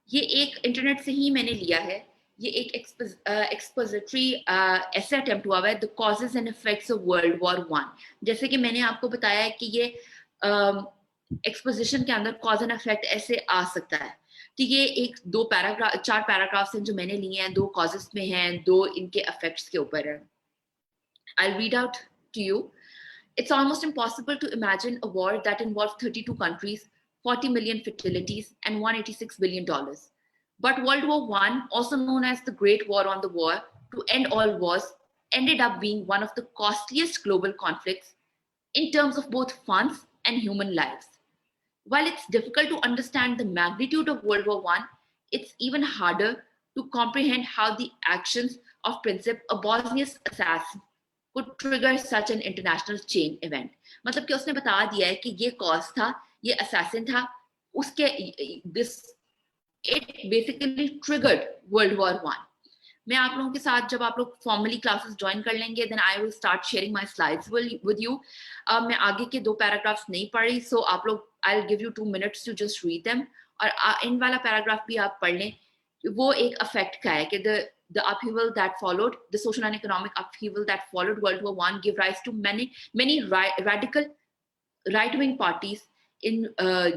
ये एक इंटरनेट से ही मैंने लिया है, ये एक एक्सपोजिटरी ऐसे अटेम्प्ट हुआ है, the causes and effects of world war 1। जैसे कि मैंने आपको बताया कि ये एक्सपोजिशन के अंदर कॉज एंड इफेक्ट ऐसे आ सकता है। तो ये एक दो पैराग्राफ 4 पैराग्राफ्स हैं जो मैंने लिए हैं, 2 कॉजेस में हैं, 2 इनके इफेक्ट्स के ऊपर है. I'll read out to you. It's almost impossible to imagine a war that involved 32 countries, 40 million fatalities, and $186 billion. But World War I, also known as the Great War on the War to End All Wars, ended up being one of the costliest global conflicts in terms of both funds and human lives. While it's difficult to understand the magnitude of World War I, it's even harder to comprehend how the actions of Princip, a Bosnian assassin, could trigger such an international chain event. मतलब कि उसने बता दिया है कि ये कॉज था, ये assassin था, उसके this it basically triggered World War I. मैं आप लोगों के साथ जब आप लोग फॉर्मली क्लासेस ज्वाइन कर लेंगे then I will start sharing my slides with you. मैं आगे के 2 पैराग्राफ्स नहीं पढ़ी, सो आप लोग I will give you 2 minutes to just read them, और इन वाला पैराग्राफ भी आप पढ़ लें. वो एक इफेक्ट का है कि the upheaval that followed, the social and economic upheaval that followed World War I gave rise to many radical right-wing parties in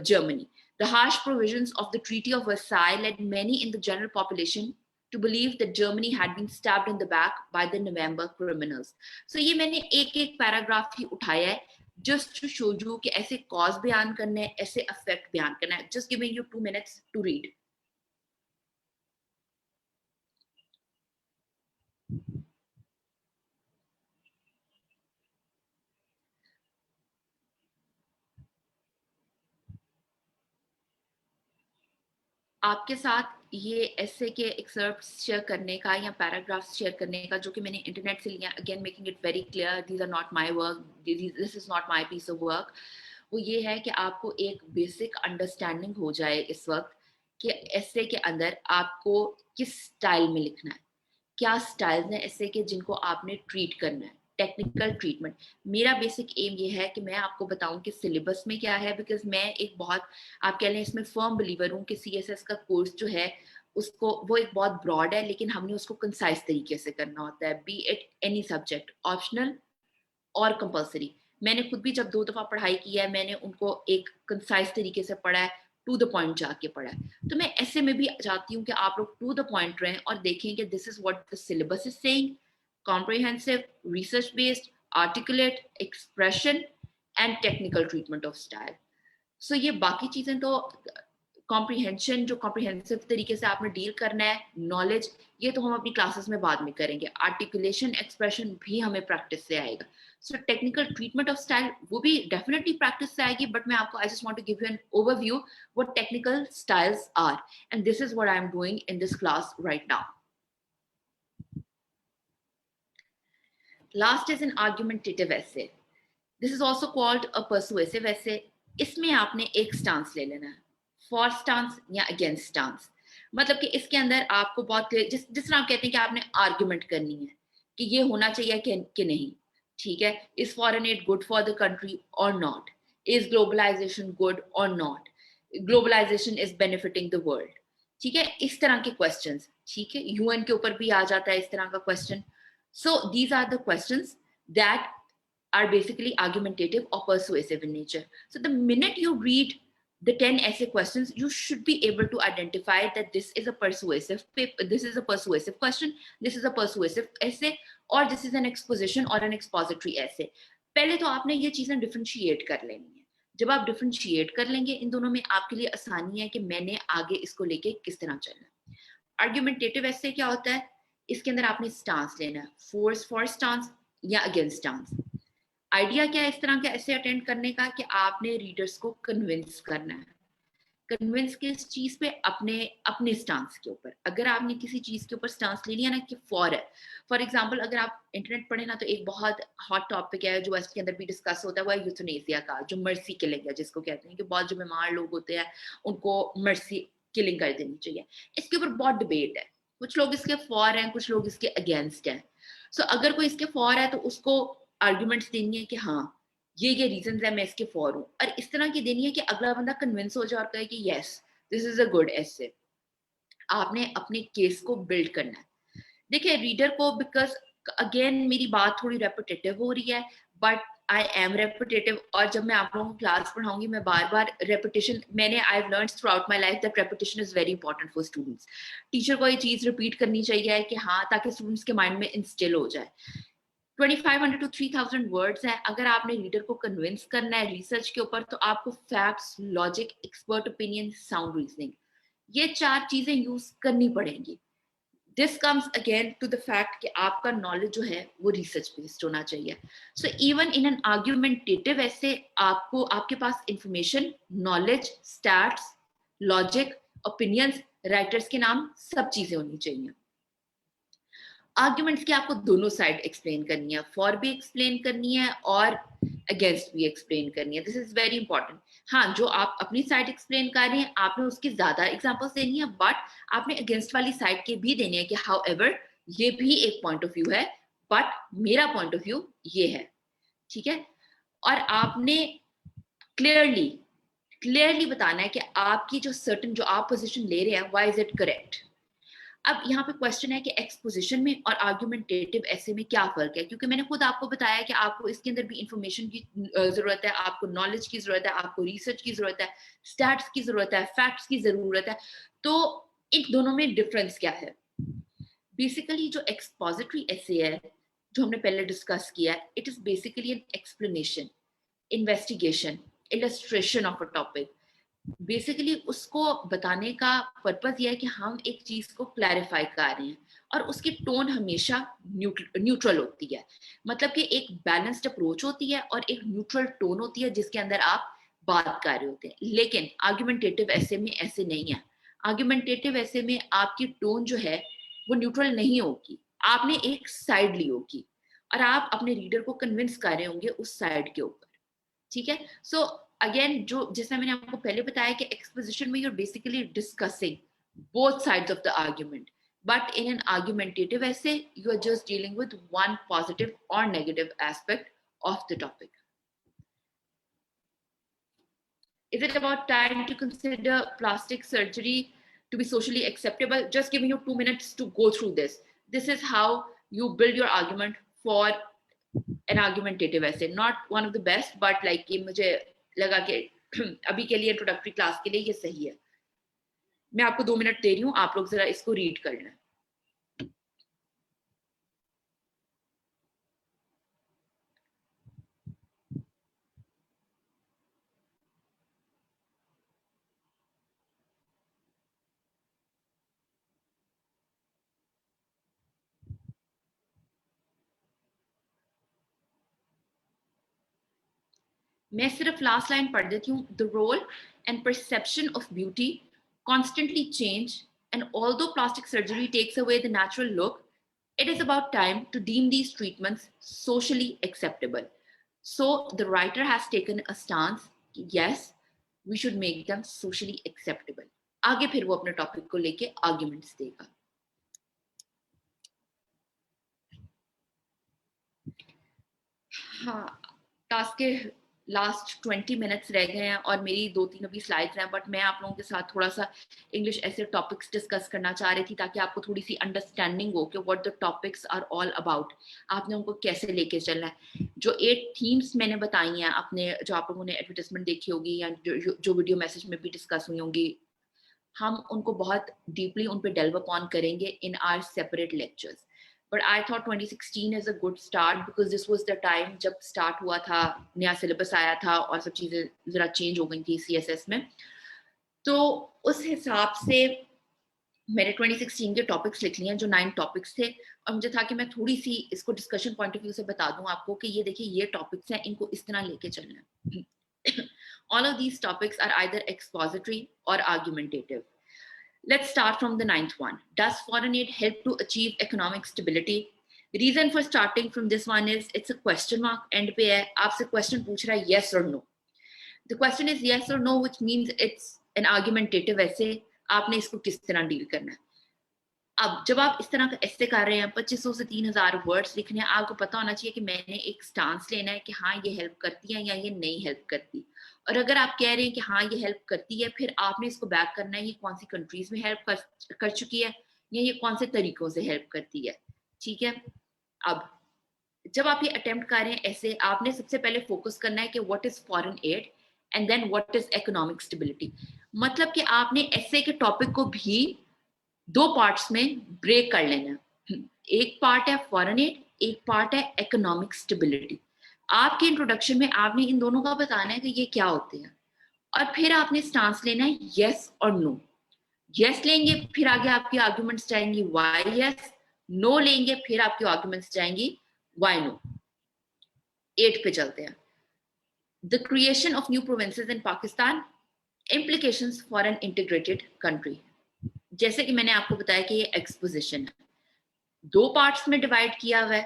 Germany. The harsh provisions of the Treaty of Versailles led many in the general population to believe that Germany had been stabbed in the back by the November criminals. So ये मैंने एक पैराग्राफ ही उठाया है just to show you कि ऐसे cause बयान करना है, ऐसे effect बयान करना है. Just giving you 2 minutes to read. आपके साथ ये ऐसे के एक्सर्प्ट शेयर करने का या पैराग्राफ्स शेयर करने का जो कि मैंने इंटरनेट से लिया, again making it very clear, these are not my work, this is not my piece of work. वो ये है कि आपको एक बेसिक अंडरस्टैंडिंग हो जाए इस वक्त कि ऐसे के अंदर आपको किस स्टाइल में लिखना है, क्या स्टाइल्स हैं ऐसे के जिनको आपने ट्रीट करना है, टेक्निकल ट्रीटमेंट. मेरा बेसिक एम ये है कि मैं आपको बताऊं कि सिलेबस में क्या है, बिकॉज मैं एक बहुत आप कह लें इसमें फर्म बिलीवर हूँ कि CSS का कोर्स जो है उसको वो एक बहुत ब्रॉड है, लेकिन हमने उसको कंसाइज तरीके से करना होता है, B it any subject, optional और कंपल्सरी. मैंने खुद भी जब 2 दफा पढ़ाई की है, मैंने उनको एक कंसाइज तरीके से पढ़ा है, टू द पॉइंट जाके पढ़ा है. तो मैं ऐसे में भी चाहती हूँ कि आप लोग टू द पॉइंट रहें और देखें कि this is what the syllabus is saying, comprehensive, research based, articulate, expression and technical treatment of style. So ये बाकी चीजें तो कॉम्प्रिहेंशन जो कॉम्प्रिहेंसिव तरीके से आपने डील करना है, नॉलेज, ये तो हम अपनी क्लासेस में बाद में करेंगे. आर्टिकुलेशन, एक्सप्रेशन भी हमें प्रैक्टिस से आएगा. So technical treatment of style वो भी डेफिनेटली प्रैक्टिस से आएगी, बट मैं आपको I just want to give you an overview what technical styles are, and this is what I am doing in this class right now. Last is an argumentative essay. This is also called a persuasive essay. इसमें आपने एक स्टांस ले लेना है, फॉर स्टांस या अगेंस्ट स्टांस. मतलब कि इसके अंदर आपको बहुत जिस तरह आप कहते हैं कि आपने आर्ग्यूमेंट करनी है कि ये होना चाहिए कि नहीं, ठीक है, is foreign aid good for the country और नॉट, इज ग्लोबलाइजेशन गुड और not, globalization is benefiting the world, ठीक है, इस तरह के क्वेश्चंस. ठीक है, UN के ऊपर भी आ जाता है इस तरह का question. So these are the questions that are basically argumentative or persuasive in nature. So the minute you read the 10 essay questions, you should be able to identify that this is a persuasive paper, this is a persuasive question, this is a persuasive essay, or this is an exposition or an expository essay. पहले तो आपने ये चीजें डिफरेंशिएट कर लेनी है. जब आप डिफरेंशिएट कर लेंगे इन दोनों में, आपके लिए आसानी है कि मैंने आगे इसको लेके किस तरह चलना है. आर्ग्यूमेंटेटिव essay क्या होता है, इसके अंदर आपने स्टांस लेना है, फोर्स फॉर स्टांस या अगेंस्ट स्टांस. आइडिया क्या है इस तरह के ऐसे अटेंड करने का कि आपने रीडर्स को कन्विंस करना है. कन्विंस किस चीज पे, अपने स्टांस के ऊपर. अगर आपने किसी चीज के ऊपर स्टांस ले लिया ना कि फॉर एग्जांपल अगर आप इंटरनेट पढ़े ना, तो एक बहुत हॉट टॉपिक है जो इसके अंदर भी डिस्कस होता है, वो है यूथनेसिया का, जो मर्सी किलिंग है, जिसको कहते हैं कि बहुत जो बीमार लोग होते हैं उनको मर्सी किलिंग कर देनी चाहिए. इसके ऊपर बहुत डिबेट है, कुछ लोग इसके फॉर हैं, कुछ लोग इसके अगेंस्ट हैं. सो अगर कोई इसके फॉर है तो उसको आर्ग्यूमेंट्स देनी है कि हाँ ये रीजन है, मैं इसके फॉर हूँ, और इस तरह की देनी है कि अगला बंदा कन्विंस हो जाए और कहे कि yes this is a good essay. आपने अपने केस को बिल्ड करना है. देखिए रीडर को, बिकॉज अगेन मेरी बात थोड़ी रेपिटेटिव हो रही है, बट आई एम रेपिटेटिव, और जब मैं आप लोगों को क्लास पढ़ाऊंगी मैं बार बार repetition, I have learned throughout my life that repetition is very important for students. Teacher को ये चीज रिपीट करनी चाहिए कि हाँ, ताकि स्टूडेंट्स के माइंड में इंस्टिल हो जाए। 2500 to 3000 वर्ड्स है। अगर आपने रीडर को कन्विंस करना है रिसर्च के ऊपर, तो आपको facts, logic, expert opinion, sound reasoning, ये 4 चीजें यूज करनी पड़ेंगी। This comes again to the fact कि आपका नॉलेज जो है वो रिसर्च बेस्ड होना चाहिए। So even in an argumentative essay आपको, आपके पास information, knowledge, stats, logic, opinions, writers के नाम, सब चीजें होनी चाहिए। आर्ग्यूमेंट्स की आपको दोनों साइड एक्सप्लेन करनी है, फॉर भी एक्सप्लेन करनी है और अगेंस्ट भी एक्सप्लेन करनी है। This is very important. हाँ, जो आप अपनी साइड एक्सप्लेन कर रहे हैं आपने उसकी ज्यादा एग्जांपल्स देनी है, बट आपने अगेंस्ट वाली साइड के भी देने हैं कि हाउ एवर ये भी एक पॉइंट ऑफ व्यू है, बट मेरा पॉइंट ऑफ व्यू ये है, ठीक है। और आपने क्लियरली बताना है कि आपकी जो सर्टन जो आप पोजिशन ले रहे हैं, व्हाई इज इट करेक्ट। अब यहाँ पे क्वेश्चन है कि एक्सपोजिशन में और आर्गुमेंटेटिव ऐसे में क्या फर्क है, क्योंकि मैंने खुद आपको बताया कि आपको इसके अंदर भी इंफॉर्मेशन की जरूरत है, आपको नॉलेज की जरूरत है, आपको रिसर्च की जरूरत है, स्टैट्स की जरूरत है, फैक्ट्स की जरूरत है। तो इन दोनों में डिफरेंस क्या है? बेसिकली जो एक्सपोजिटरी ऐसे है, जो हमने पहले डिस्कस किया है, it is basically an explanation, investigation, illustration of a topic. Basically उसको बताने का पर्पस यह है कि हम एक चीज को क्लैरिफाई कर रहे हैं, और उसकी टोन हमेशा न्यूट्रल होती है। मतलब कि एक बैलेंस्ड अप्रोच होती है और एक न्यूट्रल टोन होती है जिसके अंदर आप बात कर रहे होते हैं। लेकिन आर्गुमेंटेटिव ऐसे में ऐसे नहीं है। आर्गुमेंटेटिव ऐसे में आपकी टोन जो है वो न्यूट्रल नहीं होगी, आपने एक साइड ली होगी और आप अपने रीडर को कन्विंस कर रहे होंगे उस साइड के ऊपर, ठीक है। सो अगेन, जो जैसा मैंने आपको पहले बताया कि एक्सपोजिशन में you are basically discussing both sides of the argument, but in an argumentative essay you are just dealing with one positive और negative aspect of the topic. Is it about time to consider plastic surgery to be socially acceptable? Just giving you 2 minutes to go through this. This is how you build your argument for an argumentative essay. Not one of the best, but like ये मुझे लगा कि अभी के लिए इंट्रोडक्टरी क्लास के लिए ये सही है। मैं आपको 2 मिनट दे रही हूँ, आप लोग जरा इसको रीड कर लें। मैं सिर्फ लास्ट लाइन पढ़ देती हूँ। The role and perception of beauty constantly change, and although plastic surgery takes away the natural look, it is about time to deem these treatments socially acceptable. So the writer has taken a stance, yes, we should make them socially acceptable. आगे फिर वो अपने टॉपिक को लेके आर्ग्यूमेंट्स देगा। हाँ, टास्क के लास्ट 20 मिनट्स रह गए हैं और मेरी 2-3 अभी स्लाइड्स हैं, बट मैं आप लोगों के साथ थोड़ा सा इंग्लिश ऐसे टॉपिक्स डिस्कस करना चाह रही थी ताकि आपको थोड़ी सी अंडरस्टैंडिंग हो कि what the topics are all about, आपने उनको कैसे लेके चलना है। जो 8 थीम्स मैंने बताई हैं अपने, जो आप लोगों ने एडवर्टाइजमेंट देखी होगी या जो वीडियो मैसेज में भी डिस्कस हुई होंगी, हम उनको बहुत डीपली उन पे डेल्व अपॉन करेंगे in our separate lectures. But I thought 2016 is a good start because this was the time जब start हुआ था, नया सिलेबस आया था और सब चीजें जरा चेंज हो गई थी CSS में। तो उस हिसाब से मैंने 2016 के टॉपिक्स लिख लिए हैं, जो 9 टॉपिक्स थे, और मुझे था कि मैं थोड़ी सी इसको डिस्कशन पॉइंट ऑफ व्यू से बता दूं आपको कि ये देखिए ये टॉपिक्स हैं, इनको इस तरह लेके चलना है। All of these topics are either expository or argumentative. Let's start from the 9th one. Does foreign aid help to achieve economic stability? The reason for starting from this one is it's a question mark, end पे है, आपसे question पूछ रहा है yes or no. The question is yes or no, which means it's an argumentative essay. आपने इसको किस तरह डील करना है। अब जब आप इस तरह का ऐसे कर रहे हैं, 2500 से 3000 वर्ड्स लिखने हैं, आपको पता होना चाहिए कि मैंने एक स्टांस लेना है कि हाँ ये हेल्प करती है या ये नहीं हेल्प करती। और अगर आप कह रहे हैं कि हाँ ये हेल्प करती है, फिर आपने इसको बैक करना है ये कौन सी कंट्रीज में हेल्प कर चुकी है या ये कौन से तरीकों से हेल्प करती है, ठीक है। अब जब आप ये अटेम्प्ट कर रहे हैं ऐसे, आपने सबसे पहले फोकस करना है कि what is foreign aid and then what is economic stability. मतलब कि आपने ऐसे के टॉपिक को भी दो पार्ट्स में ब्रेक कर लेना है। एक पार्ट है फॉरेन एड, एक पार्ट है इकोनॉमिक स्टेबिलिटी। आपके इंट्रोडक्शन में आपने इन दोनों का बताना है कि ये क्या होते हैं, और फिर आपने स्टांस लेना है यस और नो। यस लेंगे फिर आगे आपकी आर्ग्यूमेंट्स जाएंगी वाई यस, नो लेंगे फिर आपकी आर्ग्यूमेंट्स जाएंगी वाई नो। 8 पे चलते हैं। The creation of new provinces in Pakistan, implications for an integrated country. जैसे कि मैंने आपको बताया कि ये एक्सपोजिशन है, दो पार्ट्स में डिवाइड किया हुआ है।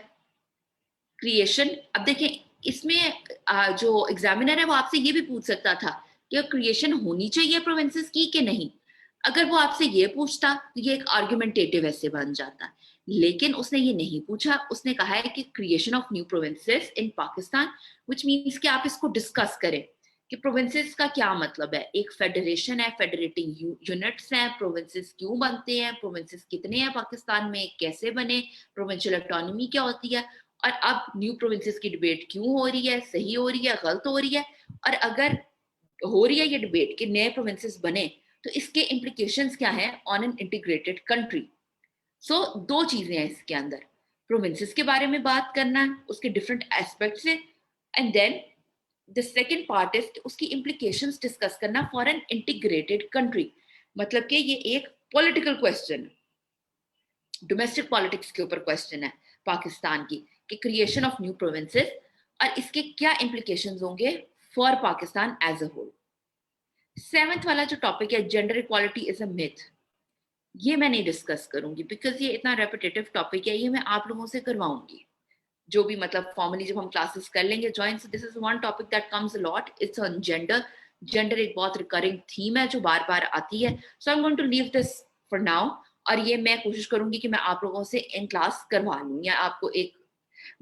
क्रिएशन, अब देखें इसमें जो एग्जामिनर है वो आपसे ये भी पूछ सकता था कि क्रिएशन होनी चाहिए प्रोविंसेस की कि नहीं। अगर वो आपसे ये पूछता तो ये एक आर्गुमेंटेटिव ऐसे बन जाता, लेकिन उसने ये नहीं पूछा। उसने कहा है कि creation of new provinces in Pakistan, which means कि आप इसको डिस्कस करें कि प्रोविंसेस का क्या मतलब है। एक फेडरेशन है, फेडरेटिंग यूनिट्स हैं, प्रोविंसेस क्यों बनते हैं, प्रोविंसेस कितने हैं पाकिस्तान में, कैसे बने, प्रोविंशियल ऑटोनॉमी क्या होती है, और अब न्यू प्रोविंसेस की डिबेट क्यों हो रही है, सही हो रही है, गलत हो रही है, और अगर हो रही है ये डिबेट कि नए प्रोविंसेस बने तो इसके इम्प्लीकेशंस क्या हैं ऑन एन इंटीग्रेटेड कंट्री। सो दो चीजें हैं इसके अंदर, प्रोविंसेस के बारे में बात करना उसके डिफरेंट एस्पेक्ट से, and then the second part is उसकी इम्प्लीकेशंस डिस्कस करना फॉर एन इंटीग्रेटेड कंट्री। मतलब कि ये एक पॉलिटिकल क्वेश्चन है, डोमेस्टिक पॉलिटिक्स के ऊपर क्वेश्चन है पाकिस्तान की, कि क्रिएशन ऑफ न्यू प्रोविंसेस और इसके क्या इम्प्लीकेशंस होंगे for Pakistan as a whole. Seventh वाला जो टॉपिक है gender equality is a myth, ये मैं नहीं डिस्कस करूंगी बिकॉज ये इतना रेपिटेटिव टॉपिक है, ये मैं आप लोगों से करवाऊंगी जो भी मतलब फॉर्मली जब हम क्लासेस कर लेंगे join. So this is one topic that comes a lot, it's on gender. Gender एक बहुत रिकरिंग थीम है जो बार बार आती है। So I am going to leave this for now, और ये मैं कोशिश करूंगी कि मैं आप लोगों से इन क्लास करवा लूँ, या आपको एक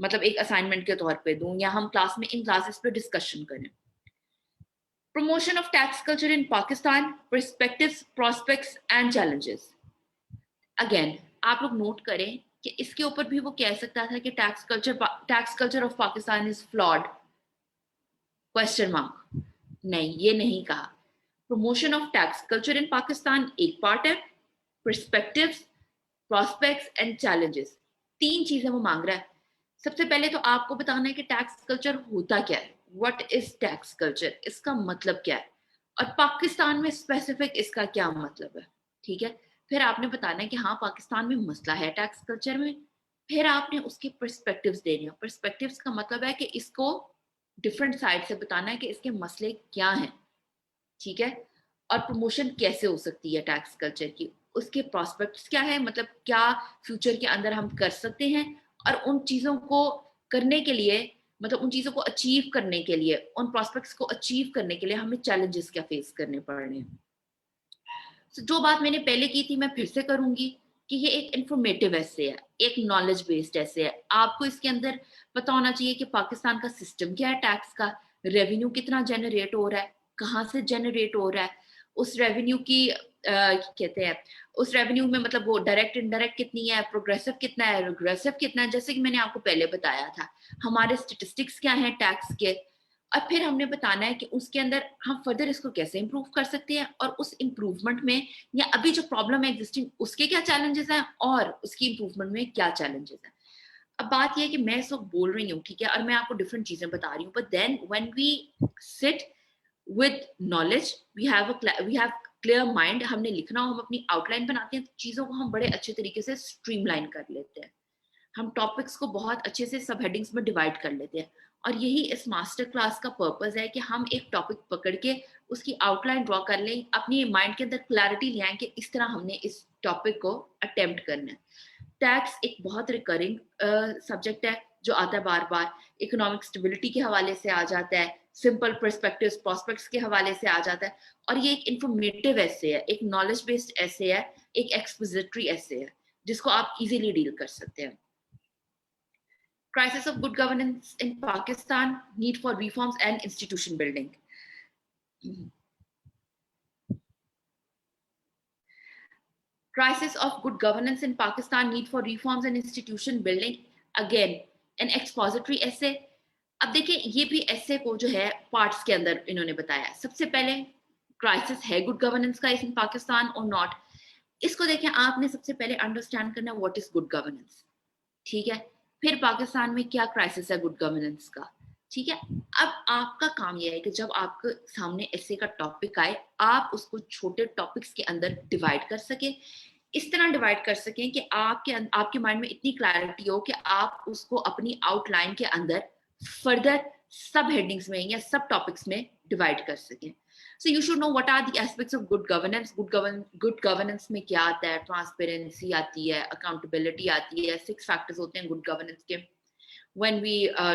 मतलब एक असाइनमेंट के तौर पे दूं, या हम क्लास में इन क्लासेस पे डिस्कशन करें। Promotion of tax culture in Pakistan, perspectives, prospects and challenges. Again आप लोग नोट करें कि इसके ऊपर भी वो कह सकता था कि tax culture of Pakistan is flawed, question mark. नहीं, ये नहीं कहा। Promotion of tax culture in Pakistan एक पार्ट है, पर्सपेक्टिव्स, प्रोस्पेक्ट्स एंड चैलेंजेस, तीन चीजें वो मांग रहा है। सबसे पहले तो आपको बताना है कि टैक्स कल्चर होता क्या है, व्हाट इज टैक्स कल्चर, इसका मतलब क्या है, और पाकिस्तान में स्पेसिफिक इसका क्या मतलब है। ठीक है, फिर आपने बताना है कि हाँ पाकिस्तान में मसला है टैक्स कल्चर में। फिर आपने उसके पर्सपेक्टिव्स देने हैं। पर्सपेक्टिव्स का मतलब है कि इसको डिफरेंट साइड से बताना है कि इसके मसले क्या हैं। ठीक है, और प्रमोशन कैसे हो सकती है टैक्स कल्चर की, उसके प्रोस्पेक्ट्स क्या है, मतलब क्या फ्यूचर के अंदर हम कर सकते हैं, और उन चीजों को करने के लिए, मतलब उन चीजों को अचीव करने के लिए, उन प्रोस्पेक्ट्स को अचीव करने के लिए हमें चैलेंजेस क्या फेस करने पड़ रहे हैं। So, जो बात मैंने पहले की थी मैं फिर से करूंगी कि ये एक इंफॉर्मेटिव ऐसे है, एक नॉलेज बेस्ड ऐसे है। आपको इसके अंदर पता होना चाहिए कि पाकिस्तान का सिस्टम क्या है, टैक्स का रेवेन्यू कितना जनरेट हो रहा है, कहाँ से जनरेट हो रहा है, उस रेवेन्यू की कहते हैं उस रेवेन्यू में मतलब वो डायरेक्ट इनडायरेक्ट कितनी है, प्रोग्रेसिव कितना है, रिग्रेसिव कितना है, जैसे कि मैंने आपको पहले बताया था हमारे स्टेटिस्टिक्स क्या है टैक्स के। और फिर हमने बताना है कि उसके अंदर हम फर्दर इसको कैसे इंप्रूव कर सकते हैं, और उस इंप्रूवमेंट में या अभी जो प्रॉब्लम है एग्जिस्टिंग उसके क्या चैलेंजेस हैं, और उसकी इंप्रूवमेंट में क्या चैलेंजेस हैं। अब बात यह है कि मैं इस वक्त बोल रही हूँ, ठीक है, और मैं आपको डिफरेंट चीजें बता रही हूँ, but then when we sit with knowledge we have clear mind, हमने लिखना हो, हम अपनी आउटलाइन बनाते हैं तो चीजों को हम बड़े अच्छे तरीके से स्ट्रीमलाइन कर लेते हैं। हम टॉपिक्स को बहुत अच्छे से सब हेडिंग्स में डिवाइड कर लेते हैं, और यही इस मास्टर क्लास का पर्पस है कि हम एक टॉपिक पकड़ के उसकी आउटलाइन ड्रॉ कर लें, अपनी माइंड के अंदर क्लैरिटी ले आए कि इस तरह हमने इस टॉपिक को अटेम्प्ट करना है। टैक्स एक बहुत रिकरिंग सब्जेक्ट है जो आता है बार बार, इकोनॉमिक स्टेबिलिटी के हवाले से आ जाता है, सिंपल पर्सपेक्टिव्स प्रोस्पेक्ट्स के हवाले से आ जाता है, और ये एक इंफॉर्मेटिव ऐसे है, एक नॉलेज बेस्ड ऐसे है, एक एक्सपोजिटरी ऐसे है जिसको आप इजीली डील कर सकते हैं। Crisis of good governance in Pakistan, need for reforms and institution building. Crisis of good governance in Pakistan, need for reforms and institution building. Again, an expository essay, अब देखिए ये भी एसे को जो है पार्ट्स के अंदर इन्होंने बताया है। सबसे पहले क्राइसिस है गुड गवर्नेंस का इन पाकिस्तान और नॉट, इसको देखिए आपने सबसे पहले अंडरस्टैंड करना व्हाट इज गुड गवर्नेंस, ठीक है। फिर पाकिस्तान में क्या क्राइसिस है गुड गवर्नेंस का, ठीक है। अब आपका काम यह है कि जब आपके सामने ऐसे का टॉपिक आए, आप उसको छोटे टॉपिक्स के अंदर डिवाइड कर सके, इस तरह डिवाइड कर सकें कि आपके माइंड में इतनी क्लैरिटी हो कि आप उसको अपनी आउटलाइन के अंदर फर्दर सब हेडिंग्स में या सब टॉपिक्स में डिवाइड कर सकें। So you should know what are the aspects of good governance. Good governance में क्या आता है, ट्रांसपेरेंसी आती है, अकाउंटेबिलिटी आती है, 6 फैक्टर्स होते हैं गुड गवर्नेंस के। when we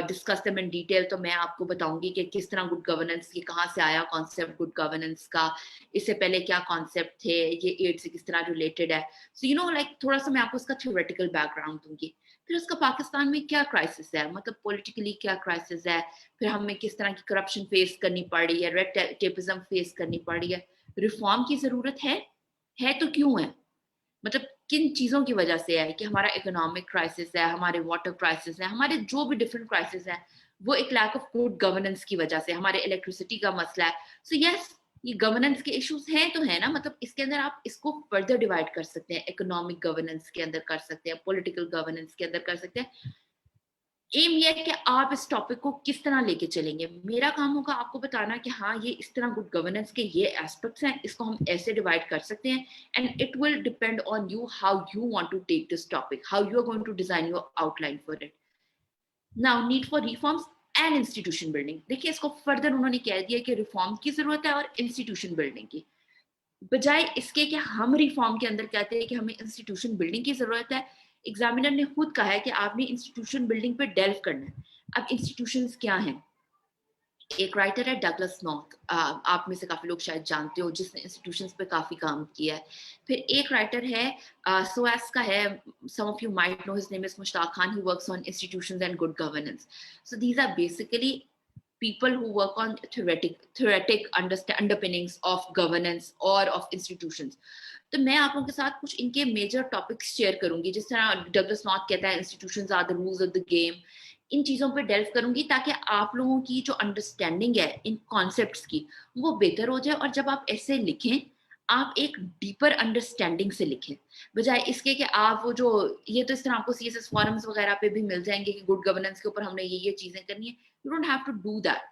discuss them in detail, तो मैं आपको बताऊंगी कि किस तरह गुड गवर्नेंस की कहाँ से आया कॉन्सेप्ट गुड गवर्नेंस का, इससे पहले क्या कॉन्सेप्ट थे, ये एड से किस तरह रिलेटेड है। सो यू नो लाइक थोड़ा सा मैं आपको इसका थ्योरेटिकल बैकग्राउंड दूंगी। फिर उसका पाकिस्तान में क्या क्राइसिस है, मतलब पॉलिटिकली क्या क्राइसिस है, फिर हमें किस तरह की करप्शन फेस करनी पड़ी है, रेड टेपिज्म फेस करनी पड़ी है, रिफॉर्म की जरूरत है तो क्यों है, मतलब किन चीजों की वजह से है कि हमारा इकोनॉमिक क्राइसिस है, हमारे वाटर क्राइसिस है, हमारे जो भी डिफरेंट क्राइसिस है वो एक लैक ऑफ गुड गवर्नेंस की वजह से, हमारे इलेक्ट्रिसिटी का मसला है। सो यस, ये गवर्नेंस के इश्यूज हैं तो है ना, मतलब इसके अंदर आप इसको फर्दर डिवाइड कर सकते हैं, इकोनॉमिक गवर्नेंस के अंदर कर सकते हैं, पॉलिटिकल गवर्नेंस के अंदर कर सकते हैं। एम ये है कि आप इस टॉपिक को किस तरह लेके चलेंगे। मेरा काम होगा आपको बताना कि हाँ ये इस तरह गुड गवर्नेंस के ये एस्पेक्ट्स हैं, इसको हम ऐसे डिवाइड कर सकते हैं, and it will depend on you how you want to take this topic, how you are going to design your outline for it. Now need for reforms and institution building, देखिए इसको फर्दर उन्होंने कह दिया कि रिफॉर्म की जरूरत है और इंस्टीट्यूशन बिल्डिंग की, बजाय इसके कि हम रिफॉर्म के अंदर कहते हैं कि हमें इंस्टीट्यूशन बिल्डिंग की जरूरत है। एग्जामिनर ने खुद कहा है कि आपने इंस्टीट्यूशन बिल्डिंग पे डेल्व करना है। अब इंस्टीट्यूशंस क्या हैं, एक राइटर है डगलस नॉर्थ, आप में से काफी लोग शायद जानते हो, जिसने इंस्टीट्यूशंस पे काफी काम किया है। फिर एक राइटर है सोएस का है, some of you might know his name is Mushtaq Khan, he works on institutions and good governance. So these are basically people who work on theoretic underpinnings of governance or of institutions. तो मैं आप लोगों के साथ कुछ इनके मेजर टॉपिक्स शेयर करूंगी, जिस तरह डगलस नॉर्थ कहता है institutions are the rules of the game, इन चीजों पे डेल्व करूंगी ताकि आप लोगों की जो अंडरस्टैंडिंग है इन कॉन्सेप्ट्स की वो बेहतर हो जाए, और जब आप ऐसे लिखें आप एक डीपर अंडरस्टैंडिंग से लिखें, बजाय इसके कि आप वो जो, ये तो इस तरह आपको सीएसएस फॉरम्स वगैरह पे भी मिल जाएंगे कि गुड गवर्नेंस के ऊपर हमने ये चीजें करनी है। You don't have to do that.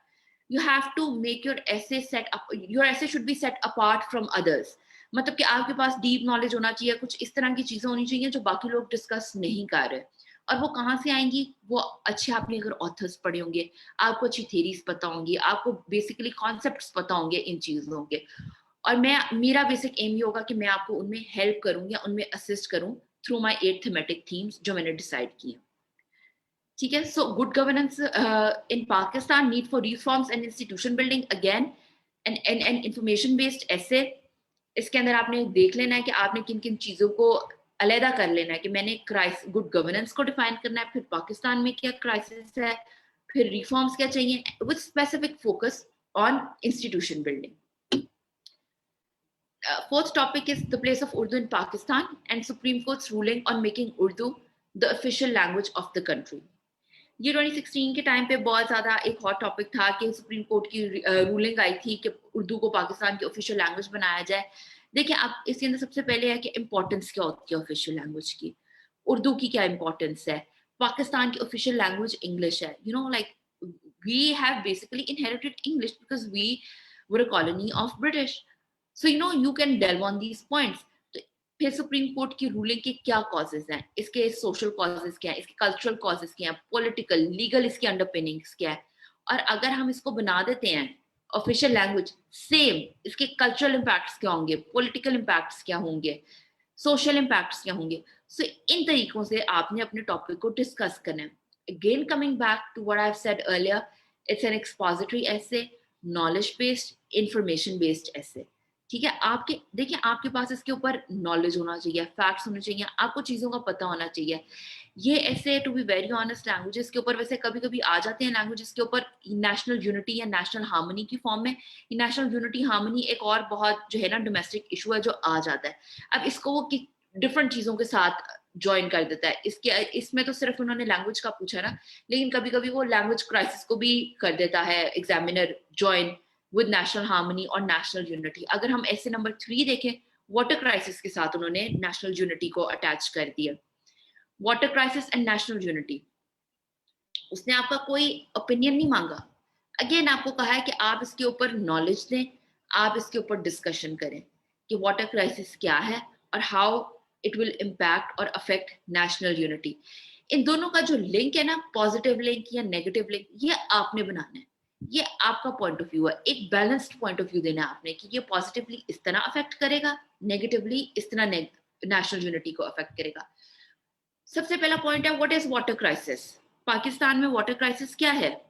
You have to make your essay set up. Your essay should be set apart from others. मतलब कि आपके पास डीप नॉलेज होना चाहिए, कुछ इस तरह की चीजें होनी चाहिए जो बाकी लोग डिस्कस नहीं कर रहे। और वो कहाँ से आएंगी, वो अच्छे आपने अगर ऑथर्स पढ़े होंगे, आपको अच्छी थेरीज पता होंगी, आपको बेसिकली कॉन्सेप्ट्स पता होंगे इन चीजों के, और मेरा बेसिक एम ये होगा कि मैं आपको उनमें हेल्प करूँ या उनमें असिस्ट करूँ थ्रू माई 8 थीमेटिक थीम्स जो मैंने डिसाइड किए। ठीक है, so good governance in Pakistan, need for reforms and institution building, again an information based ऐसे, इसके अंदर आपने देख लेना है कि आपने किन किन चीजों को अलहदा कर लेना है, कि मैंने गुड गवर्नेंस को डिफाइन करना है, फिर पाकिस्तान में क्या क्राइसिस है, फिर रिफॉर्म्स क्या चाहिए, with specific focus on institution building. Fourth topic is the place of Urdu in Pakistan and Supreme Court's ruling on making Urdu the official language of the country. ये 2016 के टाइम पे बहुत ज्यादा एक हॉट टॉपिक था कि सुप्रीम कोर्ट की रूलिंग आई थी कि उर्दू को पाकिस्तान की ऑफिशियल लैंग्वेज बनाया जाए। देखिए अब इसके अंदर सबसे पहले है कि इंपॉर्टेंस क्या होती है ऑफिशियल लैंग्वेज की, उर्दू की क्या इंपॉर्टेंस है। पाकिस्तान की ऑफिशियल लैंग्वेज इंग्लिश है, you know like we have basically inherited English because we were a colony of British, so you know you can delve on these points. फिर सुप्रीम कोर्ट की रूलिंग के क्या कॉजेज हैं, इसके सोशल कॉजेज क्या है, इसके कल्चरल कॉजेज क्या है, पॉलिटिकल लीगल इसके अंडरपिनिंग्स क्या है, और अगर हम इसको बना देते हैं ऑफिशियल लैंग्वेज सेम, इसके कल्चरल इम्पैक्ट्स क्या होंगे, पॉलिटिकल इम्पैक्ट्स क्या होंगे, सोशल इम्पैक्ट्स क्या होंगे। सो इन तरीकों से आपने अपने टॉपिक को डिस्कस करना है। Again coming back to what I have said earlier, it's an expository essay, knowledge based, information based essay. ठीक है, आपके देखिए आपके पास इसके ऊपर नॉलेज होना चाहिए, फैक्ट्स होने चाहिए, आपको चीजों का पता होना चाहिए। ये ऐसे to be very honest languages के ऊपर वैसे कभी कभी आ जाते हैं लैंग्वेजेस के ऊपर नेशनल यूनिटी या नेशनल हार्मनी की फॉर्म में। नेशनल यूनिटी हार्मनी एक और बहुत जो है ना डोमेस्टिक इशू है जो आ जाता है। अब इसको वो डिफरेंट चीजों के साथ ज्वाइन कर देता है। इसमें तो सिर्फ उन्होंने लैंग्वेज का पूछा ना, लेकिन कभी कभी वो लैंग्वेज क्राइसिस को भी कर देता है examiner join with national harmony और नेशनल यूनिटी। अगर हम ऐसे नंबर 3 देखें, वाटर क्राइसिस के साथ उन्होंने नेशनल यूनिटी को अटैच कर दिया। Water crisis and national unity, उसने आपका कोई ओपिनियन नहीं मांगा। अगेन आपको कहा है कि आप इसके ऊपर नॉलेज दें, आप इसके ऊपर डिस्कशन करें कि वाटर क्राइसिस क्या है और हाउ इट विल इम्पैक्ट और अफेक्ट नेशनल यूनिटी। इन दोनों का जो लिंक है ना, पॉजिटिव लिंक या नेगेटिव लिंक, ये आपने बनाना है। ये आपका पॉइंट ऑफ व्यू है, एक बैलेंस्ड पॉइंट ऑफ व्यू देना है आपने कि ये पॉजिटिवली इस तरह अफेक्ट करेगा, नेगेटिवली इस तरह नेशनल यूनिटी को अफेक्ट करेगा। सबसे पहला पॉइंट है, what is water crisis. Pakistan में वाटर क्राइसिस क्या है?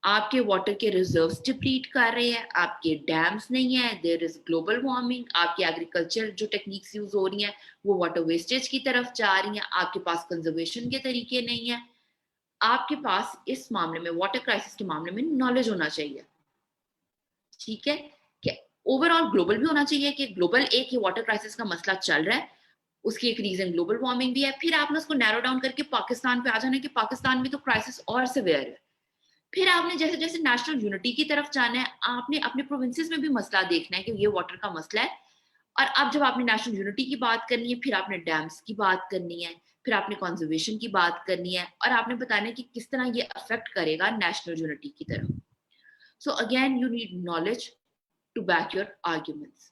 आपके वाटर के रिजर्व्स डिप्लीट कर रहे हैं, आपके डैम्स नहीं है, देयर इज ग्लोबल वार्मिंग, आपकी एग्रीकल्चर जो टेक्निक्स यूज हो रही हैं वो वाटर वेस्टेज की तरफ जा रही हैं, आपके पास कंजर्वेशन के तरीके नहीं है। आपके पास इस मामले में, वाटर क्राइसिस के मामले में नॉलेज होना चाहिए, ठीक है? कि ओवरऑल ग्लोबल भी होना चाहिए कि ग्लोबल एक ही वाटर क्राइसिस का मसला चल रहा है, उसकी एक रीजन ग्लोबल वार्मिंग भी है। फिर आपने उसको नैरो डाउन करके पाकिस्तान पे आ जाना कि पाकिस्तान में तो क्राइसिस और सिवियर है। फिर आपने जैसे जैसे नेशनल यूनिटी की तरफ जाना है, आपने अपने प्रोविंसेस में भी मसला देखना है कि ये वाटर का मसला है। और अब जब आपने नेशनल यूनिटी की बात करनी है, फिर आपने डैम्स की बात करनी है, फिर आपने कंजर्वेशन की बात करनी है, और आपने बताना है कि किस तरह ये अफेक्ट करेगा नेशनल यूनिटी की तरफ। So again you need knowledge to back your arguments.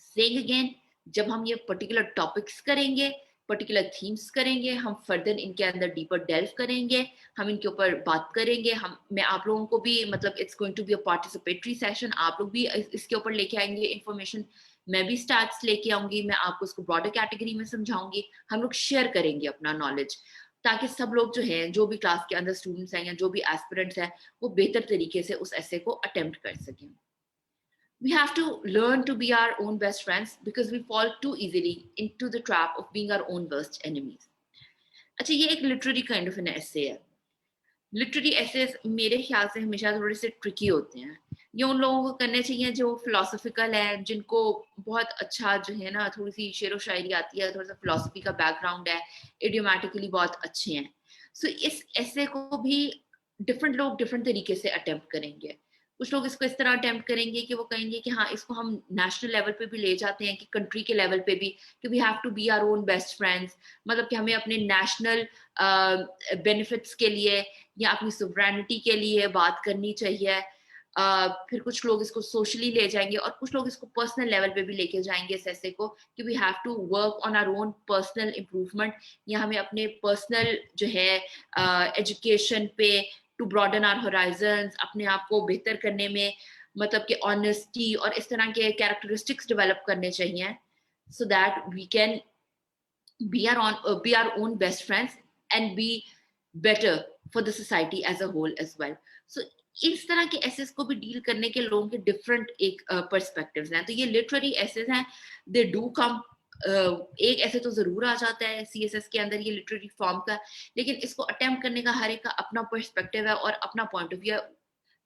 Saying again, जब हम ये पर्टिकुलर टॉपिक्स करेंगे, पर्टिकुलर थीम्स करेंगे, हम फर्दर इनके अंदर डीपर डेल्व करेंगे, हम इनके ऊपर बात करेंगे। मैं आप लोगों को भी, मतलब it's going to be a participatory session, आप लोग भी इसके ऊपर लेके आएंगे इंफॉर्मेशन, मैं भी स्टार्ट्स लेके आऊंगी, मैं आपको इसको ब्रॉडर कैटेगरी में समझाऊंगी, हम लोग शेयर करेंगे अपना नॉलेज, ताकि सब लोग जो हैं, जो भी क्लास के अंदर स्टूडेंट्स हैं या जो भी एस्पिरेंट्स हैं, वो बेहतर तरीके से उस ऐसे को अटेम्प्ट कर सकें। We have to learn to be our own best friends because we fall too easily into the trap of being our own worst enemies. अच्छा, ये एक literary kind of an essay है। लिटरेरी एसेस मेरे ख्याल से हमेशा थोड़े से ट्रिकी होते हैं। ये उन लोगों को करने चाहिए जो फिलोसफिकल है, जिनको बहुत अच्छा जो है ना, थोड़ी सी शेरो शायरी आती है, थोड़ा सा फिलोसफी का बैकग्राउंड है, इडियोमैटिकली बहुत अच्छे हैं। सो इस ऐसे को भी डिफरेंट लोग डिफरेंट तरीके से अटेम्प्ट करेंगे। कुछ लोग इसको इस तरह अटेम्प्ट करेंगे कि वो कहेंगे कि हाँ, इसको हम नेशनल लेवल पे भी ले जाते हैं, कि कंट्री के लेवल पे भी, कि we have to be our own best friends, मतलब कि हमें अपने नेशनल बेनिफिट्स के लिए या अपनी सुवरेनिटी के लिए बात करनी चाहिए। फिर कुछ लोग इसको सोशली ले जाएंगे और कुछ लोग इसको पर्सनल लेवल पे भी लेके जाएंगे इस ऐसे को, कि we have to work on our own personal improvement, या हमें अपने पर्सनल जो है एजुकेशन पे टू ब्रॉडन आवर होराइजन्स, अपने आप को बेहतर करने में, मतलब कि ऑनेस्टी और इस तरह के कैरेक्टरिस्टिक्स डेवलप करने चाहिए, so that we can be our own best friends and be better for the society as a whole as well. So इस तरह के एसेस को भी डील करने के लोगों के डिफरेंट एक पर्सपेक्टिव्स हैं। तो ये लिटरेरी एसेस हैं, दे डू कम, एक ऐसे तो जरूर आ जाता है सीएसएस के अंदर ये लिटरेरी फॉर्म का, लेकिन इसको अटेम्प्ट करने का हर एक का अपना पर्सपेक्टिव है और अपना पॉइंट ऑफ व्यू है,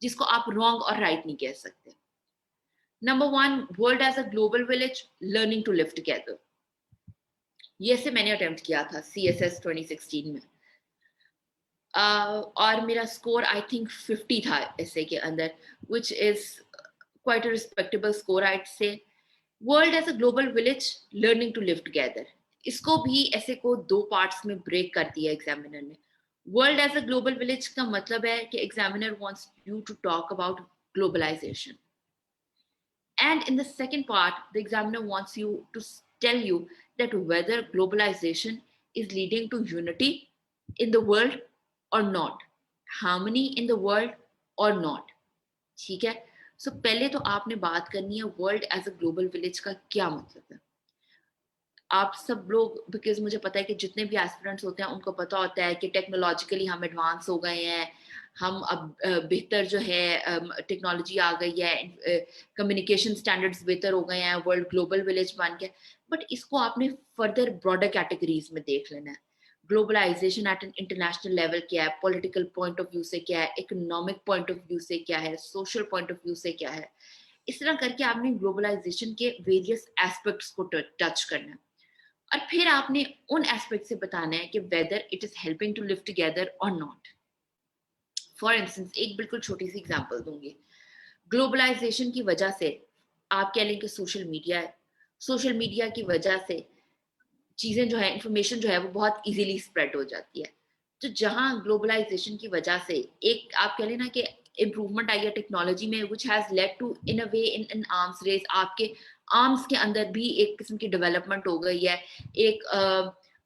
जिसको आप रॉन्ग और राइट नहीं कह सकते। Number 1, world as a global village learning to live together. ये से मैंने अटेम्प्ट किया था सीएसएस 2016 में, और मेरा स्कोर आई थिंक 50 था ऐसे के अंदर, which is quite a respectable score आइड से। World as a global village learning to live together, इसको भी ऐसे को 2 पार्ट्स में ब्रेक कर दिया एग्जामिनर ने। World as a global village का मतलब है कि examiner wants you to talk about globalization, and in the second part the examiner wants you to tell you that whether globalization is leading to unity in the world or not, harmony in the world or not, ठीक है? सो पहले तो आपने बात करनी है world as a global village का क्या मतलब है। आप सब लोग, बिकॉज मुझे पता है कि जितने भी एस्पिरेंट्स होते हैं उनको पता होता है कि टेक्नोलॉजिकली हम एडवांस हो गए हैं, हम अब बेहतर जो है टेक्नोलॉजी आ गई है, कम्युनिकेशन स्टैंडर्ड्स बेहतर हो गए हैं, वर्ल्ड ग्लोबल विलेज बन गया। बट इसको आपने फर्दर ब्रॉडर कैटेगरीज में देख लेना है। Globalization at an international level क्या है, पॉलिटिकल पॉइंट ऑफ व्यू से क्या है, इकोनॉमिक पॉइंट ऑफ व्यू से क्या है, सोशल पॉइंट ऑफ व्यू से क्या है। इस तरह करके आपने ग्लोबलाइजेशन के वेरियस एस्पेक्ट्स को टच करना है। और फिर आपने उन एस्पेक्ट से बताना है कि whether it is helping to live together or not. For instance एक बिल्कुल छोटी सी एग्जांपल दूंगी। ग्लोबलाइजेशन की वजह से आप कह लें कि सोशल मीडिया है, सोशल मीडिया की वजह से चीजें जो है, इंफॉर्मेशन जो है वो बहुत इजीली स्प्रेड हो जाती है। तो जहां ग्लोबलाइजेशन की वजह से एक आप कह लेना कि इम्प्रूवमेंट आई है टेक्नोलॉजी में, which has led to in a way in an arms race, आपके आर्म्स के अंदर भी एक किस्म की डेवलपमेंट हो गई है। एक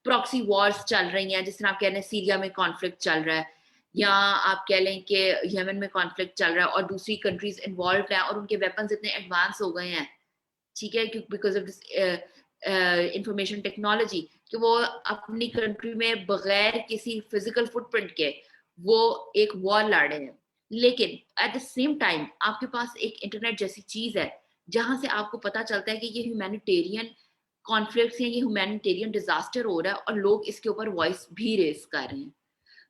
प्रॉक्सी वॉर्स चल रही हैं, जिस तरह आप कह रहे हैं सीरिया में कॉन्फ्लिक्ट चल रहा है, या आप कह लें कि यमन में कॉन्फ्लिक्ट चल रहा है और दूसरी कंट्रीज इन्वॉल्व हैं और उनके वेपन्स इतने एडवांस हो गए हैं, ठीक है, because of this information technology, कि वो अपनी कंट्री में बगैर किसी फिजिकल फुटप्रिंट के वो एक वॉर लड़ रहे हैं। लेकिन एट द सेम टाइम आपके पास एक इंटरनेट जैसी चीज है जहां से आपको पता चलता है कि ये ह्यूमैनिटेरियन कॉन्फ्लिक्ट्स हैं, ये ह्यूमैनिटेरियन डिजास्टर हो रहा है और लोग इसके ऊपर वॉइस भी रेस कर रहे हैं।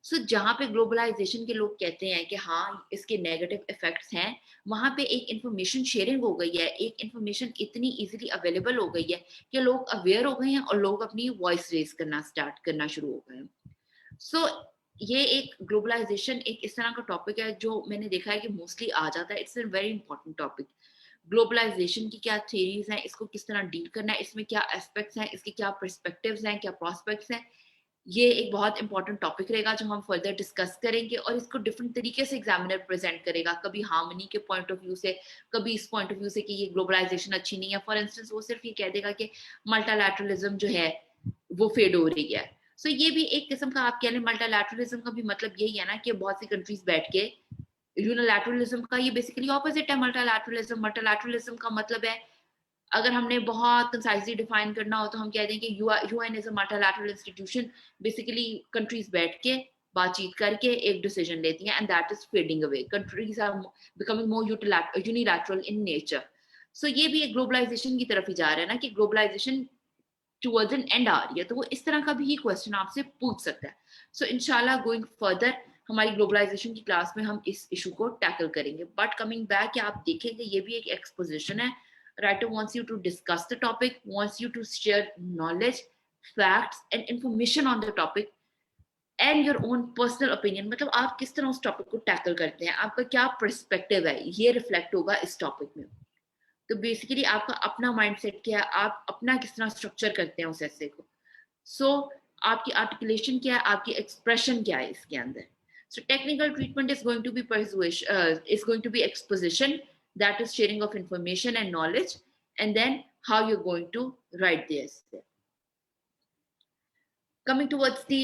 सो जहाँ पे ग्लोबलाइजेशन के लोग कहते हैं कि हाँ इसके नेगेटिव इफेक्ट्स हैं, वहां पे एक इंफॉर्मेशन शेयरिंग हो गई है, एक इंफॉर्मेशन इतनी इजीली अवेलेबल हो गई है कि लोग अवेयर हो गए हैं और लोग अपनी वॉइस रेज करना स्टार्ट करना शुरू हो गए हैं। सो ये एक ग्लोबलाइजेशन एक इस तरह का टॉपिक है जो मैंने देखा है कि मोस्टली आ जाता है। It's a very important topic. Globalization की क्या थ्योरीज हैं, इसको किस तरह डील करना है, इसमें क्या एस्पेक्ट्स हैं, इसके क्या पर्सपेक्टिव्स हैं, क्या प्रोस्पेक्ट्स हैं, ये एक बहुत इंपॉर्टेंट टॉपिक रहेगा जो हम फर्दर डिस्कस करेंगे। और इसको डिफरेंट तरीके से एग्जामिनर प्रेजेंट करेगा, कभी हार्मनी के पॉइंट ऑफ व्यू से, कभी इस पॉइंट ऑफ व्यू से कि ये ग्लोबलाइजेशन अच्छी नहीं है। फॉर इंस्टेंस वो सिर्फ ये कह देगा कि मल्टीलैटरलिज्म जो है वो फेड हो रही है। सो ये भी एक किस्म का आप कह लें, मल्टीलैटरलिज्म का भी मतलब यही है ना कि बहुत सी कंट्रीज बैठ के, यूनिलैटरलिज्म का ये बेसिकली ऑपोजिट है मल्टीलैटरलिज्म। मल्टीलैटरलिज्म का मतलब है, अगर हमने बहुत कंसाइजली डिफाइन करना हो तो हम कह दें कि UN is a multilateral institution. Basically countries बैठ के बातचीत करके एक डिसीजन लेती हैं, and that is fading away. Countries are becoming more unilateral in nature. सो ये भी एक ग्लोबलाइजेशन की तरफ ही जा रहा है ना, कि ग्लोबलाइजेशन टुवर्ड्स एन एंड आ रही है, तो वो इस तरह का भी क्वेश्चन आपसे पूछ सकता है। सो इंशाल्लाह गोइंग फर्दर हमारी ग्लोबलाइजेशन की क्लास में हम इस इशू को टैकल करेंगे। बट कमिंग बैक, आप देखेंगे ये भी एक एक्सपोजिशन है। Writer wants you to discuss the topic, wants you to share knowledge, facts and information on the topic and your own personal opinion। मतलब आप किस तरह उस टॉपिक को टैकल करते हैं, आपका क्या पर्सपेक्टिव है, ये रिफ्लेक्ट होगा इस टॉपिक में। तो बेसिकली आपका अपना माइंडसेट क्या है, आप अपना किस तरह स्ट्रक्चर करते हैं उस ऐसे को। सो आपकी आर्टिकुलेशन क्या है, आपकी एक्सप्रेशन क्या है इसके अंदर। So technical treatment is going to be persuasion, is going to be exposition, that is sharing of information and knowledge, and then how you're going to write the essay. Coming towards the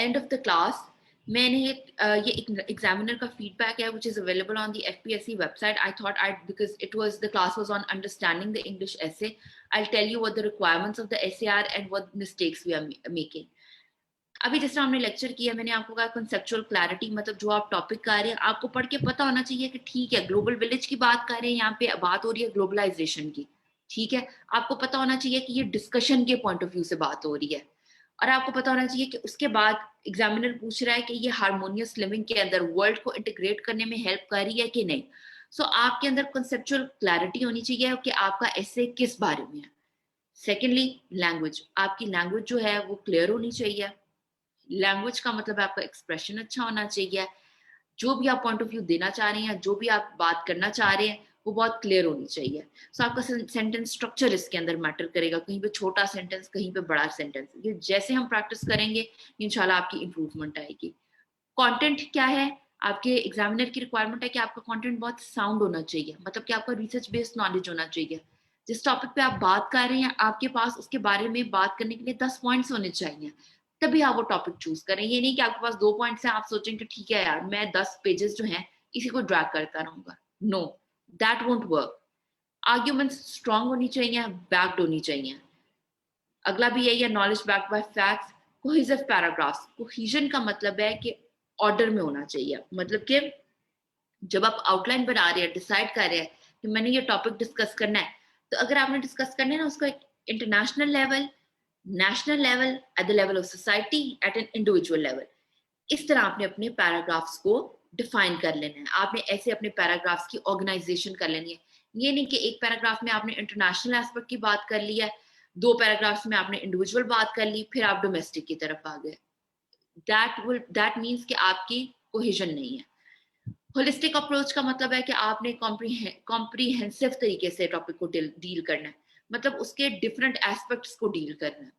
end of the class, मैंने ये एग्जामिनर का फीडबैक है which is available on the FPSC website. I thought because it was the class was on understanding the English essay, I'll tell you what the requirements of the essay are and what mistakes we are making. अभी जिस तरह हमने लेक्चर किया, मैंने आपको कहा कंसेप्चुअल क्लैरिटी, मतलब जो आप टॉपिक कर रहे हैं आपको पढ़ के पता होना चाहिए कि ठीक है ग्लोबल विलेज की बात कर रहे हैं, यहाँ पे बात हो रही है ग्लोबलाइजेशन की, ठीक है। आपको पता होना चाहिए कि ये डिस्कशन के पॉइंट ऑफ व्यू से बात हो रही है, और आपको पता होना चाहिए कि उसके बाद एग्जामिनर पूछ रहा है कि ये हार्मोनियस लिविंग के अंदर वर्ल्ड को इंटीग्रेट करने में हेल्प कर रही है कि नहीं। सो आपके अंदर कंसेप्चुअल क्लैरिटी होनी चाहिए कि आपका एसे किस बारे में है। सेकेंडली लैंग्वेज, आपकी लैंग्वेज जो है वो क्लियर होनी चाहिए। लैंग्वेज का मतलब आपका एक्सप्रेशन अच्छा होना चाहिए, जो भी आप पॉइंट ऑफ व्यू देना चाह रहे हैं, जो भी आप बात करना चाह रहे हैं वो बहुत क्लियर होनी चाहिए। सो आपका सेंटेंस स्ट्रक्चर इसके अंदर मैटर करेगा, कहीं पे छोटा सेंटेंस, कहीं पे बड़ा सेंटेंस। ये जैसे हम प्रैक्टिस करेंगे इंशाल्लाह आपकी इंप्रूवमेंट आएगी। कंटेंट क्या है, आपके एग्जामिनर की रिक्वायरमेंट है कि आपका कंटेंट बहुत साउंड होना चाहिए, मतलब कि आपका रिसर्च बेस्ड नॉलेज होना चाहिए। जिस टॉपिक पे आप बात कर रहे हैं आपके पास उसके बारे में बात करने के लिए 10 पॉइंट्स होने चाहिए, तभी आप वो टॉपिक चूज करें। ये नहीं कि आपके पास 2 पॉइंट्स हैं, आप सोचेंगे ठीक है यार मैं 10 पेजेस जो हैं इसी को ड्रैग करता रहूंगा। No, that won't work. Arguments strong होनी चाहिए, बैक्ड होनी चाहिए। अगला भी यही है, knowledge backed by facts. Cohesive paragraphs, cohesion का मतलब है कि ऑर्डर में होना चाहिए, मतलब कि जब आप आउटलाइन बना रहे हैं, डिसाइड कर रहे हैं कि मैंने ये टॉपिक डिस्कस करना है, तो अगर आपने डिस्कस करना है ना उसको एक international level, national level, at the level of society, at an individual level, इस तरह आपने अपने पैराग्राफ्स को डिफाइन कर लेना है। आपने ऐसे अपने पैराग्राफ्स की ऑर्गेनाइजेशन कर लेनी है। ये नहीं कि एक पैराग्राफ में आपने इंटरनेशनल एस्पेक्ट की बात कर ली है, 2 पैराग्राफ्स में आपने इंडिविजुअल बात कर ली, फिर आप डोमेस्टिक की तरफ आ गए। दैट मीन्स कि आपकी कोहेजन नहीं है। होलिस्टिक अप्रोच का मतलब है कि आपने कॉम्प्रीहेंसिव तरीके से टॉपिक को डील करना है, मतलब उसके डिफरेंट एस्पेक्ट्स को डील करना है।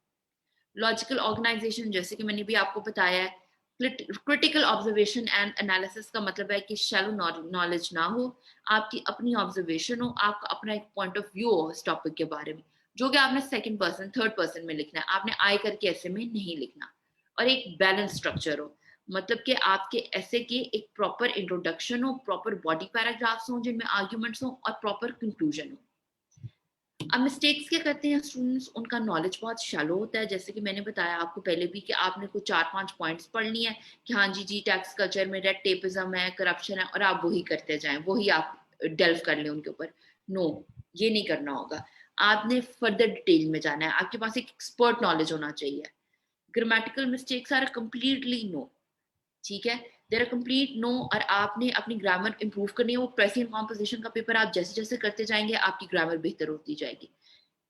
लॉजिकल ऑर्गेनाइजेशन, जैसे कि मैंने भी आपको बताया है, क्रिटिकल ऑब्जर्वेशन एंड एनालिसिस का मतलब है कि शैलो नॉलेज ना हो, आपकी अपनी ऑब्जर्वेशन हो, आपका अपना एक पॉइंट ऑफ व्यू हो इस टॉपिक के बारे में, जो कि आपने सेकंड पर्सन थर्ड पर्सन में लिखना है, आपने आई करके ऐसे में नहीं लिखना। और एक बैलेंस स्ट्रक्चर हो, मतलब कि आपके ऐसे के एक प्रॉपर इंट्रोडक्शन हो, प्रॉपर बॉडी पैराग्राफ्स हो जिनमें आर्ग्यूमेंट्स हो, और प्रॉपर कंक्लूजन हो। अब मिस्टेक्स क्या करते हैं स्टूडेंट्स, उनका नॉलेज बहुत शैलो होता है, जैसे कि मैंने बताया आपको पहले भी कि आपने कुछ 4-5 पॉइंट्स पढ़ लिए हैं कि हाँ जी टैक्स कल्चर में रेड टेपिज्म है, करप्शन है, और आप वही करते जाएं, वही आप डेल्व कर लें उनके ऊपर। नो, ये नहीं करना होगा, आपने फर्दर डिटेल में जाना है, आपके पास एक एक्सपर्ट नॉलेज होना चाहिए। Grammatical mistakes are completely no, ठीक है, देर आर कंप्लीट नो, और आपने अपनी ग्रामर इंप्रूव करनी है। वो प्रेजेंट कॉम्पोजिशन का पेपर आप जैसे जैसे करते जाएंगे आपकी ग्रामर बेहतर होती जाएगी।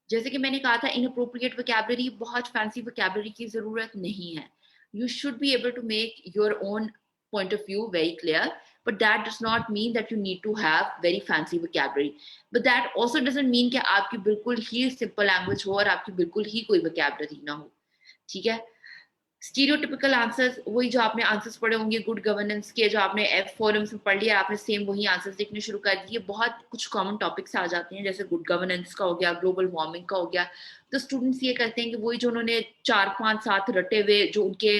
जैसे कि मैंने कहा था, इनअप्रोप्रिएट वोकैबुलरी, बहुत फैंसी वोकैबुलरी की जरूरत नहीं है। You should be able to make your own point of view very clear, but that does not mean that you need to have very fancy vocabulary, but that also doesn't mean कि आपकी बिल्कुल ही सिंपल लैंग्वेज हो और आपकी बिल्कुल ही कोई vocabulary ना हो, ठीक है। स्टीरियोटिपिकल आंसर्स, वही जो आपने आंसर्स पढ़े होंगे गुड गवर्नेंस के, जो आपने एफ फोरम्स में पढ़ लिया, आपने सेम वही आंसर्स लिखने शुरू कर दिए। बहुत कुछ कॉमन टॉपिक्स आ जाते हैं, जैसे गुड गवर्नेंस का हो गया, ग्लोबल वार्मिंग का हो गया। तो स्टूडेंट्स ये करते हैं कि वही जो उन्होंने 4-5-7 रटे हुए जो उनके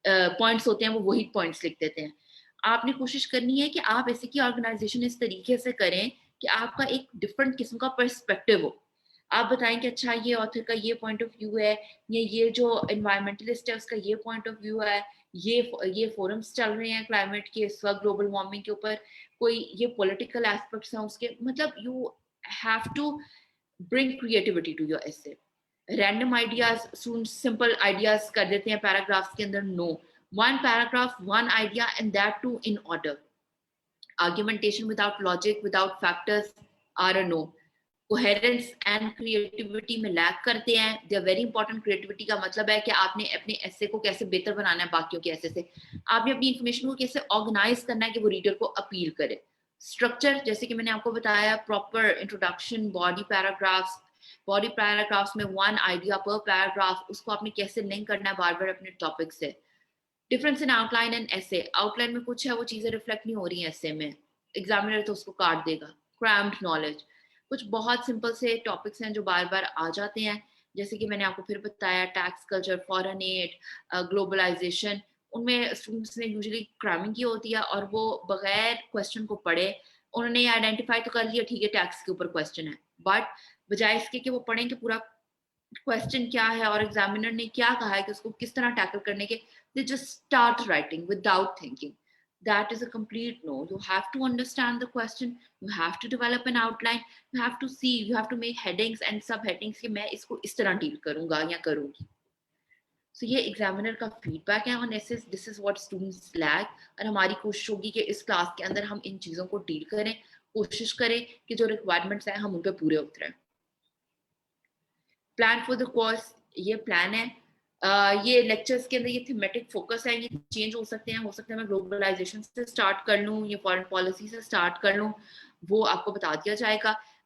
पॉइंट्स होते हैं, वो वही पॉइंट्स लिख देते हैं। आपने कोशिश करनी है कि आप ऐसे की ऑर्गेनाइजेशन इस तरीके से करें कि आपका एक डिफरेंट किस्म का पर्सपेक्टिव हो। आप बताएं कि अच्छा ये ऑथर का ये पॉइंट ऑफ व्यू है, ये जो एनवायरमेंटलिस्ट है उसका ये पॉइंट ऑफ व्यू है, ये फोरम्स चल रहे हैं क्लाइमेट के इस वक्त, ग्लोबल वार्मिंग के ऊपर, कोई ये पॉलिटिकल एस्पेक्ट्स हैं उसके, मतलब you have to bring creativity to your essay. Random ideas, simple ideas कर देते हैं पैराग्राफ्स के अंदर, no, one paragraph one idea and that too in order. Argumentation without logic, without factors are a no. Coherence and creativity में लैक करते हैं, they are very important. Creativity का मतलब है कि आपने अपने एसे को कैसे बेहतर बनाना है बाकियों के एसे से, आपने अपनी इंफॉर्मेशन को कैसे ऑर्गेनाइज करना है कि वो रीडर को अपील करे। स्ट्रक्चर, जैसे कि मैंने आपको बताया, प्रॉपर इंट्रोडक्शन, बॉडी पैराग्राफ्स में वन आइडिया पर पैराग्राफ, उसको आपने कैसे लिंक करना है बार बार अपने टॉपिक से। Difference in outline and essay, outline में कुछ है वो चीजें रिफ्लेक्ट नहीं हो रही हैं एसे में, एग्जामिनर तो उसको काट देगा। क्रैम्ड नॉलेज, कुछ बहुत सिंपल से टॉपिक्स हैं जो बार बार आ जाते हैं, जैसे कि मैंने आपको फिर बताया, tax culture, foreign aid, globalization, उनमें स्टूडेंट्स ने यूजुअली क्रैमिंग की होती है और वो बगैर क्वेश्चन को पढ़े उन्होंने आइडेंटिफाई तो कर लिया, ठीक है टैक्स के ऊपर क्वेश्चन है, बट बजाय इसके कि वो पढ़ें कि पूरा क्वेश्चन क्या है और एग्जामिनर ने क्या कहा है कि उसको किस तरह टैकल करने के, they just start writing without thinking. That is a complete no. You have to understand the question, you have to develop an outline, you have to see, you have to make headings and subheadings कि मैं इसको इस तरह डील करूंगा या करूंगी। So ये एग्जामिनर का फीडबैक है on essays, this is what students lack, और हमारी कोशिश होगी कि इस क्लास के अंदर हम इन चीजों को डील करें, कोशिश करें कि जो रिक्वायरमेंट्स हैं हम उन पर पूरे उतरें। प्लान फॉर द कोर्स, ये प्लान है। ये लेक्चर्स के अंदर ये थीमेटिक फोकस है, ये चेंज हो सकते हैं, हो सकता है मैं ग्लोबलाइजेशन से स्टार्ट कर लूँ, ये फॉरेन पॉलिसी से स्टार्ट कर लूँ, वो आपको बता दिया जाएगा।